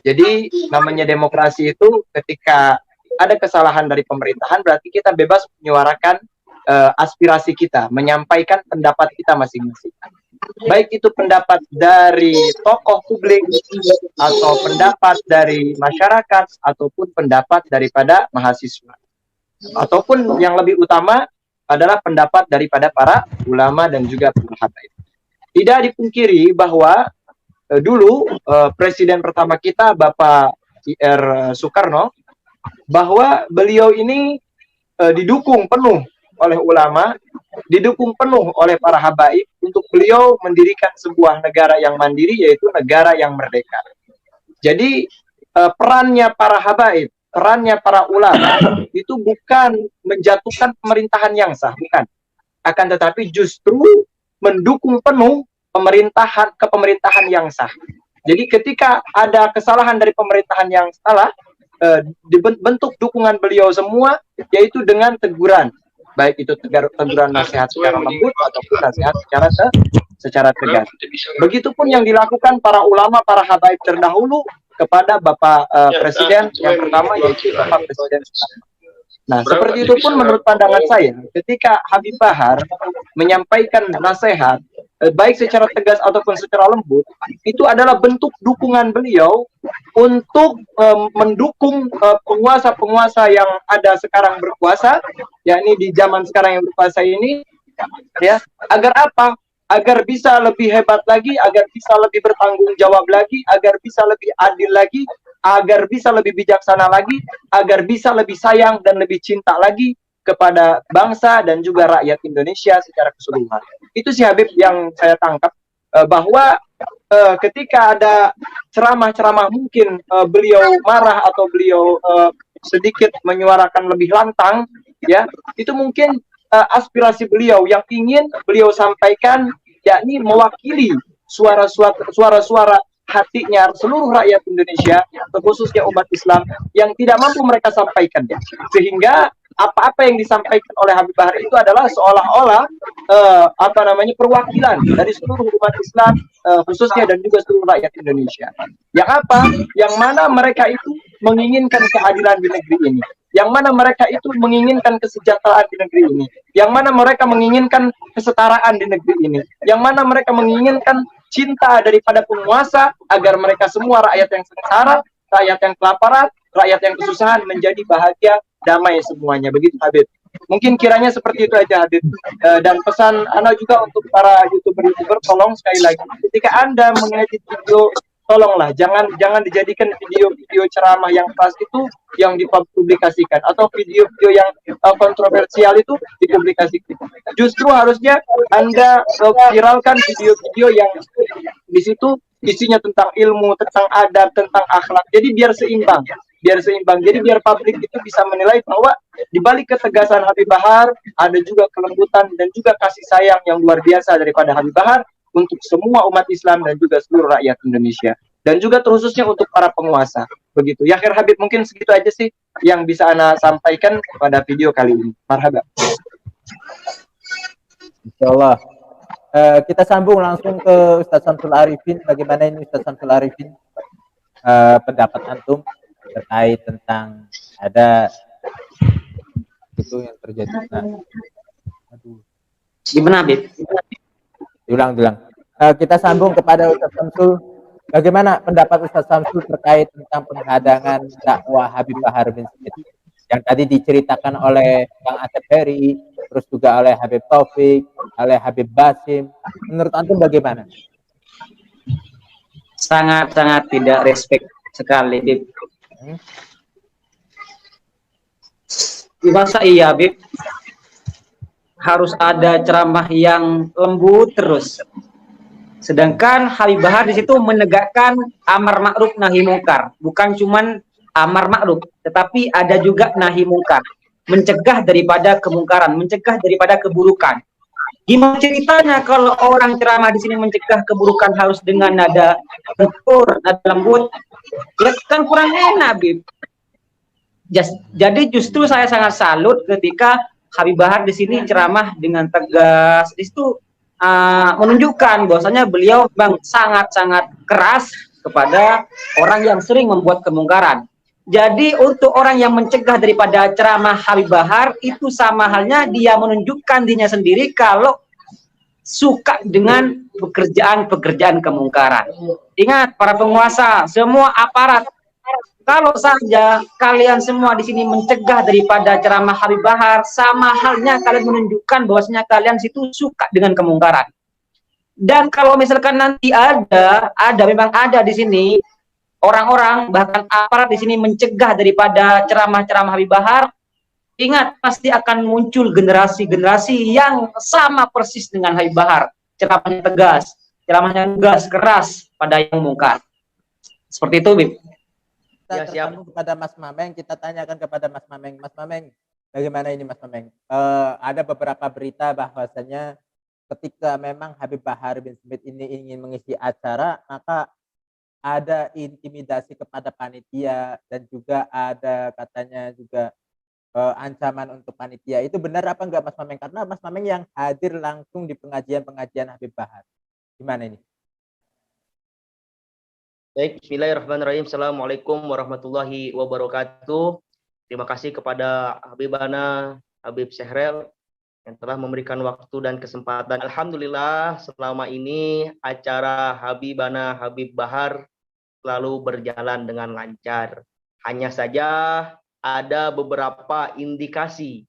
Jadi namanya demokrasi itu ketika ada kesalahan dari pemerintahan berarti kita bebas menyuarakan aspirasi kita, menyampaikan pendapat kita masing-masing. Baik itu pendapat dari tokoh publik atau pendapat dari masyarakat ataupun pendapat daripada mahasiswa. Ataupun yang lebih utama adalah pendapat daripada para ulama dan juga para habaib. Tidak dipungkiri bahwa dulu presiden pertama kita Bapak Ir Soekarno, bahwa beliau ini didukung penuh oleh ulama, didukung penuh oleh para habaib untuk beliau mendirikan sebuah negara yang mandiri, yaitu negara yang merdeka. Jadi perannya para habaib, perannya para ulama itu bukan menjatuhkan pemerintahan yang sah, bukan. Akan tetapi justru mendukung penuh kepemerintahan yang sah. Jadi ketika ada kesalahan dari pemerintahan yang salah, dibentuk dukungan beliau semua, yaitu dengan teguran. Baik itu teguran nasihat secara lembut ataupun nasihat secara tegas. Begitupun yang dilakukan para ulama, para habaib terdahulu kepada Bapak Presiden yang pertama, yaitu Bapak Presiden Soekarno. Nah, seperti itu pun menurut pandangan saya, ketika Habib Bahar menyampaikan nasihat, baik secara tegas ataupun secara lembut, itu adalah bentuk dukungan beliau untuk mendukung penguasa-penguasa yang ada sekarang berkuasa, yakni di zaman sekarang yang berkuasa ini, ya, agar apa? Agar bisa lebih hebat lagi, agar bisa lebih bertanggung jawab lagi, agar bisa lebih adil lagi, agar bisa lebih bijaksana lagi, agar bisa lebih sayang dan lebih cinta lagi kepada bangsa dan juga rakyat Indonesia secara keseluruhan. Itu sih Habib yang saya tangkap, bahwa ketika ada ceramah-ceramah mungkin beliau marah atau beliau sedikit menyuarakan lebih lantang, ya, itu mungkin aspirasi beliau yang ingin beliau sampaikan, yakni mewakili suara-suara hatinya seluruh rakyat Indonesia, khususnya umat Islam yang tidak mampu mereka sampaikan, ya. Sehingga apa-apa yang disampaikan oleh Habib Bahar itu adalah seolah-olah perwakilan dari seluruh umat Islam, khususnya dan juga seluruh rakyat Indonesia. Yang apa? Yang mana mereka itu menginginkan keadilan di negeri ini. Yang mana mereka itu menginginkan kesejahteraan di negeri ini. Yang mana mereka menginginkan kesetaraan di negeri ini. Yang mana mereka menginginkan cinta daripada penguasa agar mereka semua rakyat yang sengsara, rakyat yang kelaparan, rakyat yang kesusahan menjadi bahagia, damai semuanya. Begitu Habib. Mungkin kiranya seperti itu aja Habib. Dan pesan Anda juga untuk para YouTuber, tolong sekali lagi ketika Anda mengedit video, tolonglah jangan dijadikan video ceramah yang keras itu yang dipublikasikan, atau video-video yang kontroversial itu dipublikasikan. Justru harusnya Anda viralkan video-video yang di situ isinya tentang ilmu, tentang adab, tentang akhlak. Jadi biar seimbang. Jadi biar publik itu bisa menilai bahwa di balik ketegasan Habib Bahar ada juga kelembutan dan juga kasih sayang yang luar biasa daripada Habib Bahar untuk semua umat Islam dan juga seluruh rakyat Indonesia, dan juga terkhususnya untuk para penguasa. Begitu. Ya akhir Habib, mungkin segitu aja sih yang bisa Ana sampaikan pada video kali ini. Marhaba. Insyaallah. Kita sambung langsung ke Ustaz Syamsul Arifin. Bagaimana ini Ustaz Syamsul Arifin? Pendapat antum terkait tentang ada itu yang terjadi. Nah, Gimana Habib? Diulang. Kita sambung kepada Ustaz Syamsul. Bagaimana pendapat Ustaz Syamsul terkait tentang penghadangan dakwah Habib Bahar bin Smith yang tadi diceritakan oleh Bang Asep Heri, terus juga oleh Habib Taufik, oleh Habib Basim. Menurut antum bagaimana? Sangat-sangat tidak respect sekali, Bib. Masa iya, Bib? Harus ada ceramah yang lembut terus. Sedangkan Habib Bahar di situ menegakkan amar ma'ruf nahi mungkar, bukan cuman amar ma'ruf, tetapi ada juga nahi mungkar, mencegah daripada kemungkaran, mencegah daripada keburukan. Gimana ceritanya kalau orang ceramah di sini mencegah keburukan harus dengan nada lentur, nada lembut? Ya kan kurang enak, Bib. Jadi justru saya sangat salut ketika Habib Bahar di sini ceramah dengan tegas. Di situ menunjukkan bahwasanya beliau memang sangat-sangat keras kepada orang yang sering membuat kemungkaran. Jadi untuk orang yang mencegah daripada ceramah Habib Bahar itu sama halnya dia menunjukkan dirinya sendiri kalau suka dengan pekerjaan-pekerjaan kemungkaran. Ingat para penguasa, semua aparat, kalau saja kalian semua di sini mencegah daripada ceramah Habib Bahar, sama halnya kalian menunjukkan bahwasanya kalian situ suka dengan kemungkaran. Dan kalau misalkan nanti memang ada di sini orang-orang bahkan aparat di sini mencegah daripada ceramah-ceramah Habib Bahar, ingat pasti akan muncul generasi-generasi yang sama persis dengan Habib Bahar, ceramahnya tegas, ceramahnya tegas, keras pada yang mungkar. Seperti itu, Bib. Kita tersambung kepada Mas Mameng, kita tanyakan kepada Mas Mameng. Mas Mameng, bagaimana ini Mas Mameng? Ada beberapa berita bahwasanya ketika memang Habib Bahar bin Smith ini ingin mengisi acara, maka ada intimidasi kepada panitia dan juga ada katanya juga ancaman untuk panitia. Itu benar apa enggak Mas Mameng? Karena Mas Mameng yang hadir langsung di pengajian-pengajian Habib Bahar. Gimana ini? Baik, bismillahirrahmanirrahim. Assalamualaikum warahmatullahi wabarakatuh. Terima kasih kepada Habibana, Habib Sehrel yang telah memberikan waktu dan kesempatan. Alhamdulillah selama ini acara Habibana, Habib Bahar selalu berjalan dengan lancar. Hanya saja ada beberapa indikasi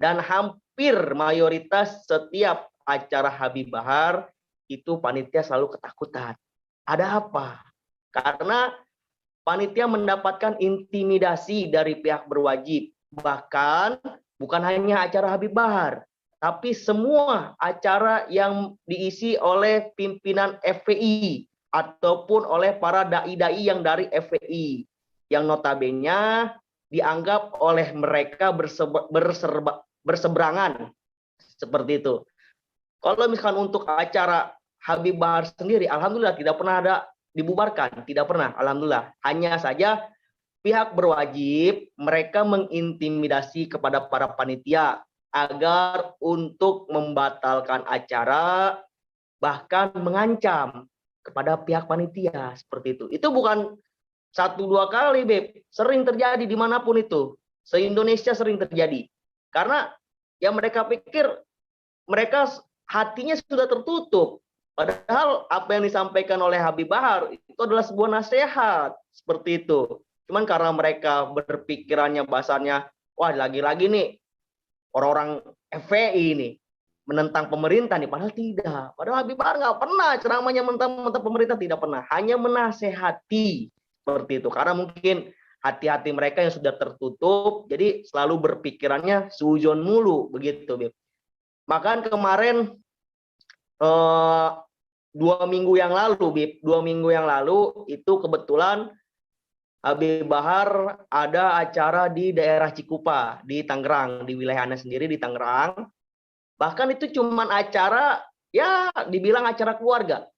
dan hampir mayoritas setiap acara Habib Bahar itu panitia selalu ketakutan. Ada apa? Karena panitia mendapatkan intimidasi dari pihak berwajib. Bahkan bukan hanya acara Habib Bahar, tapi semua acara yang diisi oleh pimpinan FPI ataupun oleh para dai-dai yang dari FPI, yang notabene dianggap oleh mereka berseberangan seperti itu. Kalau misalkan untuk acara Habib Bahar sendiri, alhamdulillah tidak pernah ada dibubarkan, tidak pernah, alhamdulillah. Hanya saja pihak berwajib mereka mengintimidasi kepada para panitia agar untuk membatalkan acara, bahkan mengancam kepada pihak panitia seperti itu. Itu bukan 1-2 kali, Beb. Sering terjadi dimanapun itu. Se-Indonesia sering terjadi. Karena yang mereka pikir, mereka hatinya sudah tertutup. Padahal apa yang disampaikan oleh Habib Bahar itu adalah sebuah nasihat. Seperti itu. Cuman karena mereka berpikirannya bahasanya, wah lagi-lagi nih orang-orang FPI ini menentang pemerintah nih, padahal tidak. Padahal Habib Bahar nggak pernah ceramahnya mentang-mentang pemerintah, tidak pernah. Hanya menasehati seperti itu. Karena mungkin hati-hati mereka yang sudah tertutup, jadi selalu berpikirannya sujon mulu begitu, Bib. Bahkan kemarin 2 minggu yang lalu, Bib, 2 minggu yang lalu itu kebetulan Habib Bahar ada acara di daerah Cikupa di Tangerang, di wilayah Anda sendiri di Tangerang. Bahkan itu cuman acara, ya dibilang acara keluarga.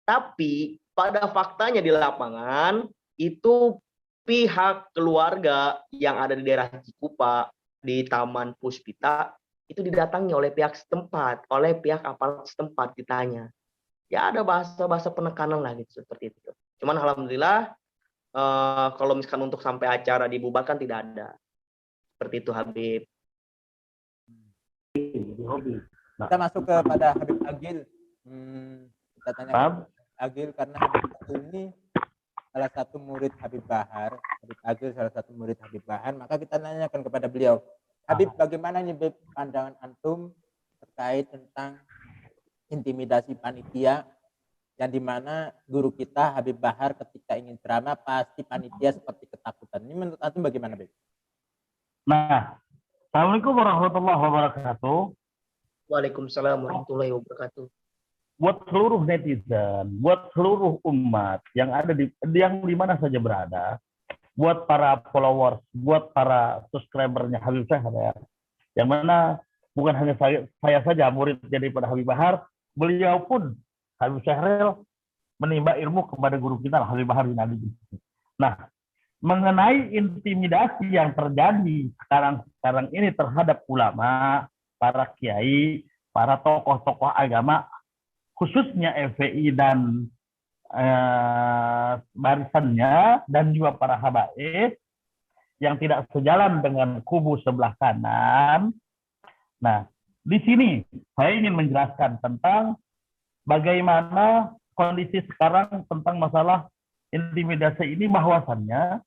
Tapi pada faktanya di lapangan itu pihak keluarga yang ada di daerah Cikupa di Taman Puspita itu didatangi oleh pihak setempat, oleh pihak aparat setempat ditanya. Ya ada bahasa-bahasa penekanan lah gitu seperti itu. Cuman alhamdulillah kalau misalkan untuk sampai acara dibubarkan tidak ada. Seperti itu, Habib. Kita masuk kepada Habib Agil. Kita tanya kepada Agil karena Habib Agil ini salah satu murid Habib Bahar. Habib Agil salah satu murid Habib Bahar. Maka kita nanyakan kepada beliau, Habib, bagaimana nih Habib pandangan antum terkait tentang intimidasi panitia, yang dimana guru kita Habib Bahar ketika ingin ceramah pasti panitia seperti ketakutan. Ini menurut antum bagaimana, Beb? Nah, Assalamualaikum warahmatullahi wabarakatuh. Waalaikumsalam warahmatullahi wabarakatuh. Buat seluruh netizen, buat seluruh umat yang ada di mana saja berada, buat para followers, buat para subscribernya Habib Syahril, yang mana bukan hanya saya saja murid daripada Habib Bahar, beliau pun Habib Syahril menimba ilmu kepada guru kita Habib Bahar bin Ali. Nah, mengenai intimidasi yang terjadi sekarang ini terhadap ulama, para kiai, para tokoh-tokoh agama, khususnya FPI dan barisannya, dan juga para habaib yang tidak sejalan dengan kubu sebelah kanan. Nah, di sini saya ingin menjelaskan tentang bagaimana kondisi sekarang tentang masalah intimidasi ini, bahwasannya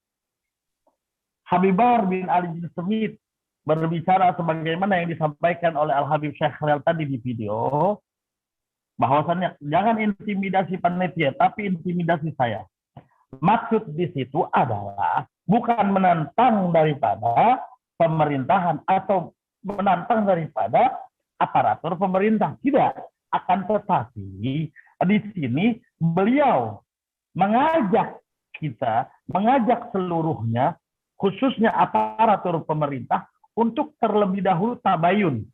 Habib Bahar bin Ali bin Smith berbicara sebagaimana yang disampaikan oleh Al-Habib Syahril tadi di video, bahwasannya jangan intimidasi panitia, tapi intimidasi saya. Maksud di situ adalah bukan menantang daripada pemerintahan atau menantang daripada aparatur pemerintah, tidak. Akan tetapi di sini beliau mengajak kita, mengajak seluruhnya, khususnya aparatur pemerintah, untuk terlebih dahulu tabayun.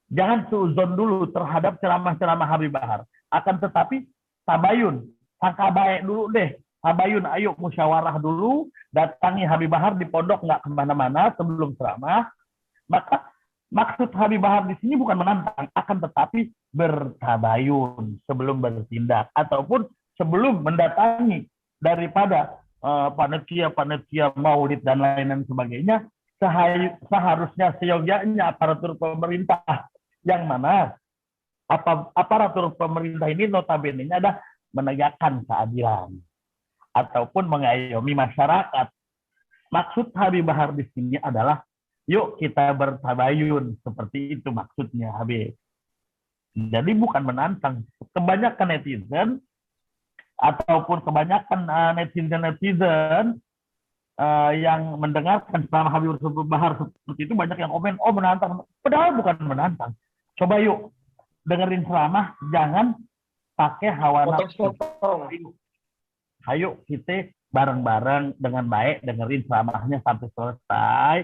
Jangan suuzon dulu terhadap ceramah-ceramah Habib Bahar. Akan tetapi tabayun, sangka baik dulu deh. Tabayun, ayo musyawarah dulu, datangi Habib Bahar di pondok, nggak kemana-mana sebelum ceramah. Maka maksud Habib Bahar di sini bukan menantang, akan tetapi bertabayun sebelum bertindak, ataupun sebelum mendatangi daripada panitia-panitia maulid dan lain-lain sebagainya. Seharusnya seyogyanya aparatur pemerintah, yang mana aparatur pemerintah ini notabene-nya ada menegakkan keadilan ataupun mengayomi masyarakat. Maksud Habib Bahar di sini adalah yuk kita bertabayun, seperti itu maksudnya Habib. Jadi bukan menantang. Kebanyakan netizen ataupun kebanyakan netizen yang mendengarkan selama Habib Bahar seperti itu banyak yang komen, oh menantang. Padahal bukan menantang. Coba yuk dengerin ceramah, jangan pakai hawa nafsu. Ayo kita bareng-bareng dengan baik dengerin ceramahnya sampai selesai.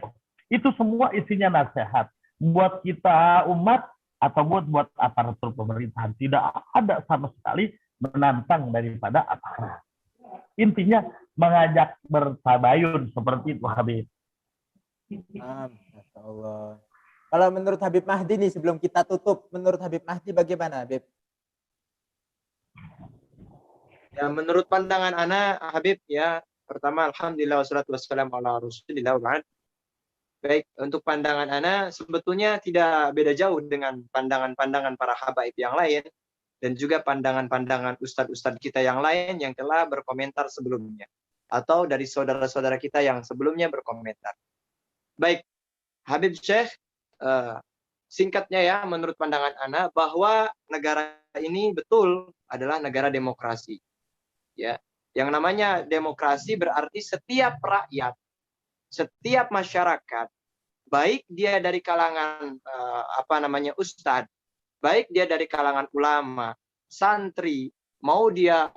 Itu semua isinya nasihat buat kita umat atau buat aparatur pemerintahan. Tidak ada sama sekali menantang daripada aparat. Intinya mengajak bertabayun seperti itu Habib. Masya Allah. Kalau menurut Habib Mahdi nih, sebelum kita tutup, menurut Habib Mahdi bagaimana, Habib? Ya, menurut pandangan ana Habib, ya pertama alhamdulillah wassalatu wassalamu ala rasulillah wa ba'd. Baik, untuk pandangan ana sebetulnya tidak beda jauh dengan pandangan-pandangan para habaib yang lain dan juga pandangan-pandangan ustadz-ustadz kita yang lain yang telah berkomentar sebelumnya atau dari saudara-saudara kita yang sebelumnya berkomentar. Baik, Habib Syekh, singkatnya ya menurut pandangan ana bahwa negara ini betul adalah negara demokrasi. Ya, yang namanya demokrasi berarti setiap rakyat, setiap masyarakat, baik dia dari kalangan ustadz, baik dia dari kalangan ulama, santri, mau dia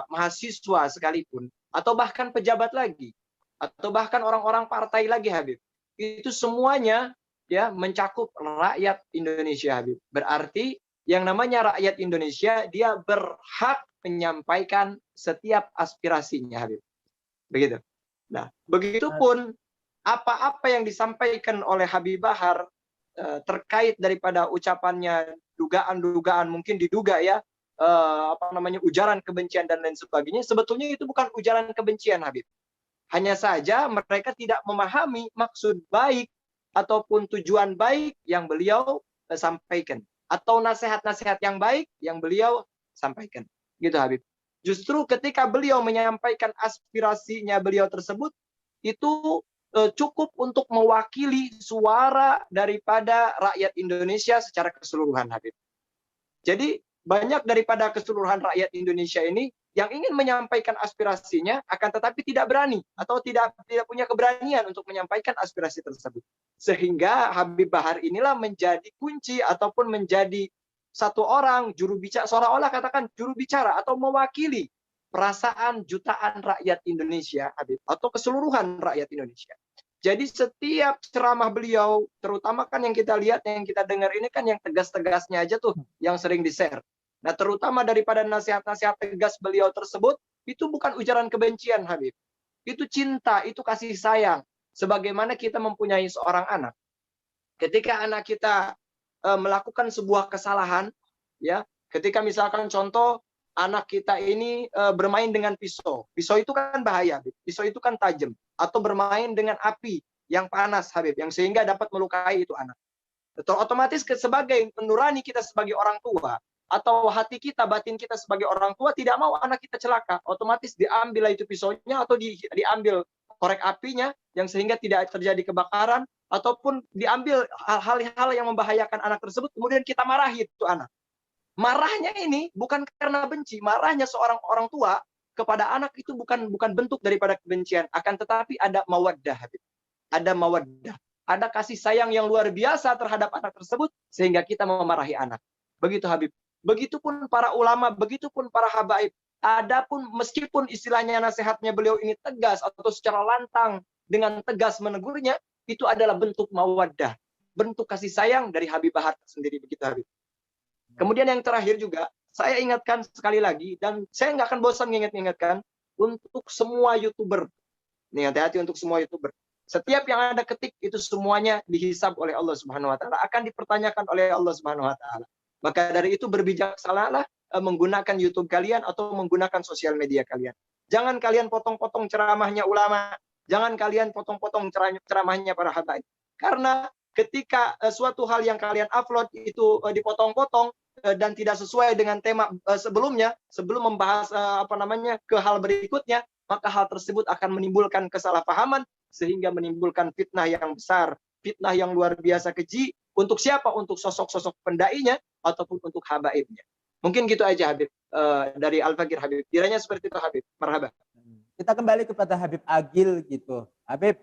mahasiswa sekalipun, atau bahkan pejabat lagi, atau bahkan orang-orang partai lagi Habib, itu semuanya ya mencakup rakyat Indonesia Habib. Berarti yang namanya rakyat Indonesia dia berhak menyampaikan setiap aspirasinya Habib. Begitu. Nah, begitupun apa-apa yang disampaikan oleh Habib Bahar terkait daripada ucapannya, dugaan-dugaan mungkin diduga ya ujaran kebencian dan lain sebagainya, sebetulnya itu bukan ujaran kebencian Habib. Hanya saja mereka tidak memahami maksud baik ataupun tujuan baik yang beliau sampaikan atau nasihat-nasihat yang baik yang beliau sampaikan. Gitu Habib. Justru ketika beliau menyampaikan aspirasinya beliau tersebut itu cukup untuk mewakili suara daripada rakyat Indonesia secara keseluruhan Habib. Jadi banyak daripada keseluruhan rakyat Indonesia ini yang ingin menyampaikan aspirasinya akan tetapi tidak berani atau tidak punya keberanian untuk menyampaikan aspirasi tersebut. Sehingga Habib Bahar inilah menjadi kunci ataupun menjadi satu orang juru bicara, seolah-olah katakan juru bicara atau mewakili perasaan jutaan rakyat Indonesia Habib atau keseluruhan rakyat Indonesia. Jadi setiap ceramah beliau, terutama kan yang kita lihat, yang kita dengar ini kan yang tegas-tegasnya aja tuh yang sering di-share. Nah, terutama daripada nasihat-nasihat tegas beliau tersebut, itu bukan ujaran kebencian Habib. Itu cinta, itu kasih sayang. Sebagaimana kita mempunyai seorang anak. Ketika anak kita melakukan sebuah kesalahan, ya, ketika misalkan contoh anak kita ini bermain dengan pisau. Pisau itu kan bahaya, Habib. Pisau itu kan tajam. Atau bermain dengan api yang panas, Habib, yang sehingga dapat melukai itu anak. Otomatis sebagai nurani kita sebagai orang tua, atau hati kita, batin kita sebagai orang tua tidak mau anak kita celaka. Otomatis diambil itu pisaunya atau diambil korek apinya yang sehingga tidak terjadi kebakaran, ataupun diambil hal-hal yang membahayakan anak tersebut, kemudian kita marahi itu anak. Marahnya ini bukan karena benci, marahnya seorang orang tua kepada anak itu bukan bentuk daripada kebencian, akan tetapi ada mawaddah, Habib. Ada mawaddah, ada kasih sayang yang luar biasa terhadap anak tersebut sehingga kita memarahi anak. Begitu Habib. Begitupun para ulama, begitupun para habaib. Adapun meskipun istilahnya nasihatnya beliau ini tegas atau secara lantang dengan tegas menegurnya, itu adalah bentuk mawaddah, bentuk kasih sayang dari Habib Bahar sendiri, begitu Habib. Kemudian yang terakhir juga, saya ingatkan sekali lagi, dan saya nggak akan bosan mengingatkan untuk semua YouTuber. Nih, hati-hati untuk semua YouTuber. Setiap yang Anda ketik itu semuanya dihisab oleh Allah Subhanahu wa taala, akan dipertanyakan oleh Allah Subhanahu wa taala. Maka dari itu berbijaksanalah menggunakan YouTube kalian atau menggunakan sosial media kalian. Jangan kalian potong-potong ceramahnya ulama, jangan kalian potong-potong ceramahnya para habaib. Karena ketika suatu hal yang kalian upload itu dipotong-potong dan tidak sesuai dengan tema sebelumnya, sebelum membahas ke hal berikutnya, maka hal tersebut akan menimbulkan kesalahpahaman sehingga menimbulkan fitnah yang besar, fitnah yang luar biasa keji. Untuk siapa? Untuk sosok-sosok pendainya ataupun untuk habaibnya. Mungkin gitu aja Habib dari Al-Fakir Habib. Kiranya seperti itu Habib. Marhaba. kita kembali kepada Habib Agil gitu. Habib,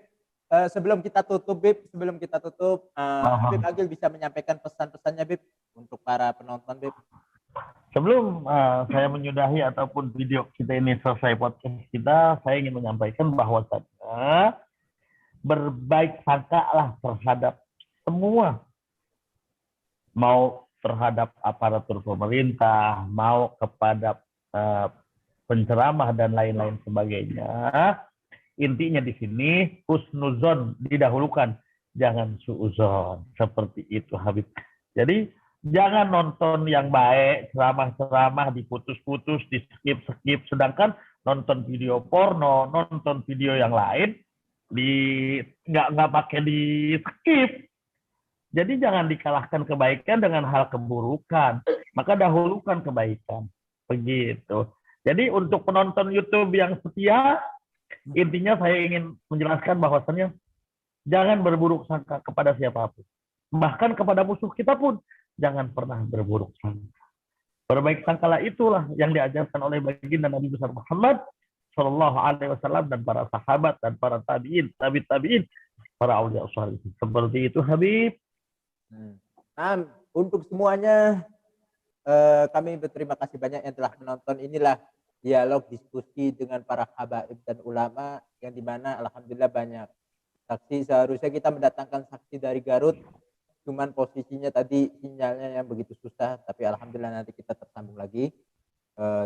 sebelum kita tutup, Habib Agil bisa menyampaikan pesan-pesannya, Bib, untuk para penonton, Bib. Sebelum saya menyudahi ataupun video kita ini selesai podcast kita, saya ingin menyampaikan bahwasannya berbaik sangkalah terhadap semua, mau terhadap aparatur pemerintah, mau kepada penceramah dan lain-lain sebagainya. Intinya di sini husnuzon didahulukan, jangan suuzon, seperti itu Habib. Jadi jangan nonton yang baik, ceramah-ceramah diputus-putus, di skip-skip, sedangkan nonton video porno, nonton video yang lain nggak pakai di skip. Jadi jangan dikalahkan kebaikan dengan hal keburukan, maka dahulukan kebaikan, begitu. Jadi untuk penonton YouTube yang setia, intinya saya ingin menjelaskan bahwasannya jangan berburuk sangka kepada siapapun, bahkan kepada musuh kita pun jangan pernah berburuk sangka. Berbaik sangkalah itulah yang diajarkan oleh baginda Nabi besar Muhammad Shallallahu Alaihi Wasallam dan para sahabat dan para tabiin, tabiin, para aulia sholihin. Seperti itu Habib. Nah, untuk semuanya kami berterima kasih banyak yang telah menonton. Inilah dialog diskusi dengan para habaib dan ulama yang dimana alhamdulillah banyak saksi. Seharusnya kita mendatangkan saksi dari Garut, cuman posisinya tadi sinyalnya yang begitu susah, tapi alhamdulillah nanti kita tersambung lagi.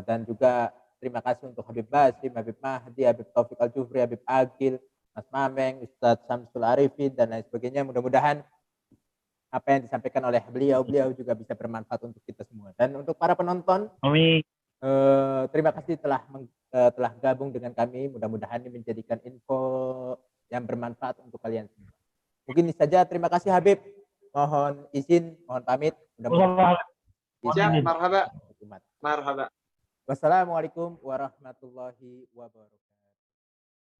Dan juga terima kasih untuk Habib Basim, Habib Mahdi, Habib Taufik Al-Jufri, Habib Agil, Mas Mameng, Ustadz Samsul Arifin dan lain sebagainya. Mudah-mudahan apa yang disampaikan oleh beliau juga bisa bermanfaat untuk kita semua. Dan untuk para penonton, Amin. Terima kasih telah gabung dengan kami. Mudah-mudahan ini menjadikan info yang bermanfaat untuk kalian semua. Mungkin ini saja. Terima kasih Habib. Mohon izin, mohon pamit. Siap, marhaba. Marhaba. Wassalamualaikum warahmatullahi wabarakatuh.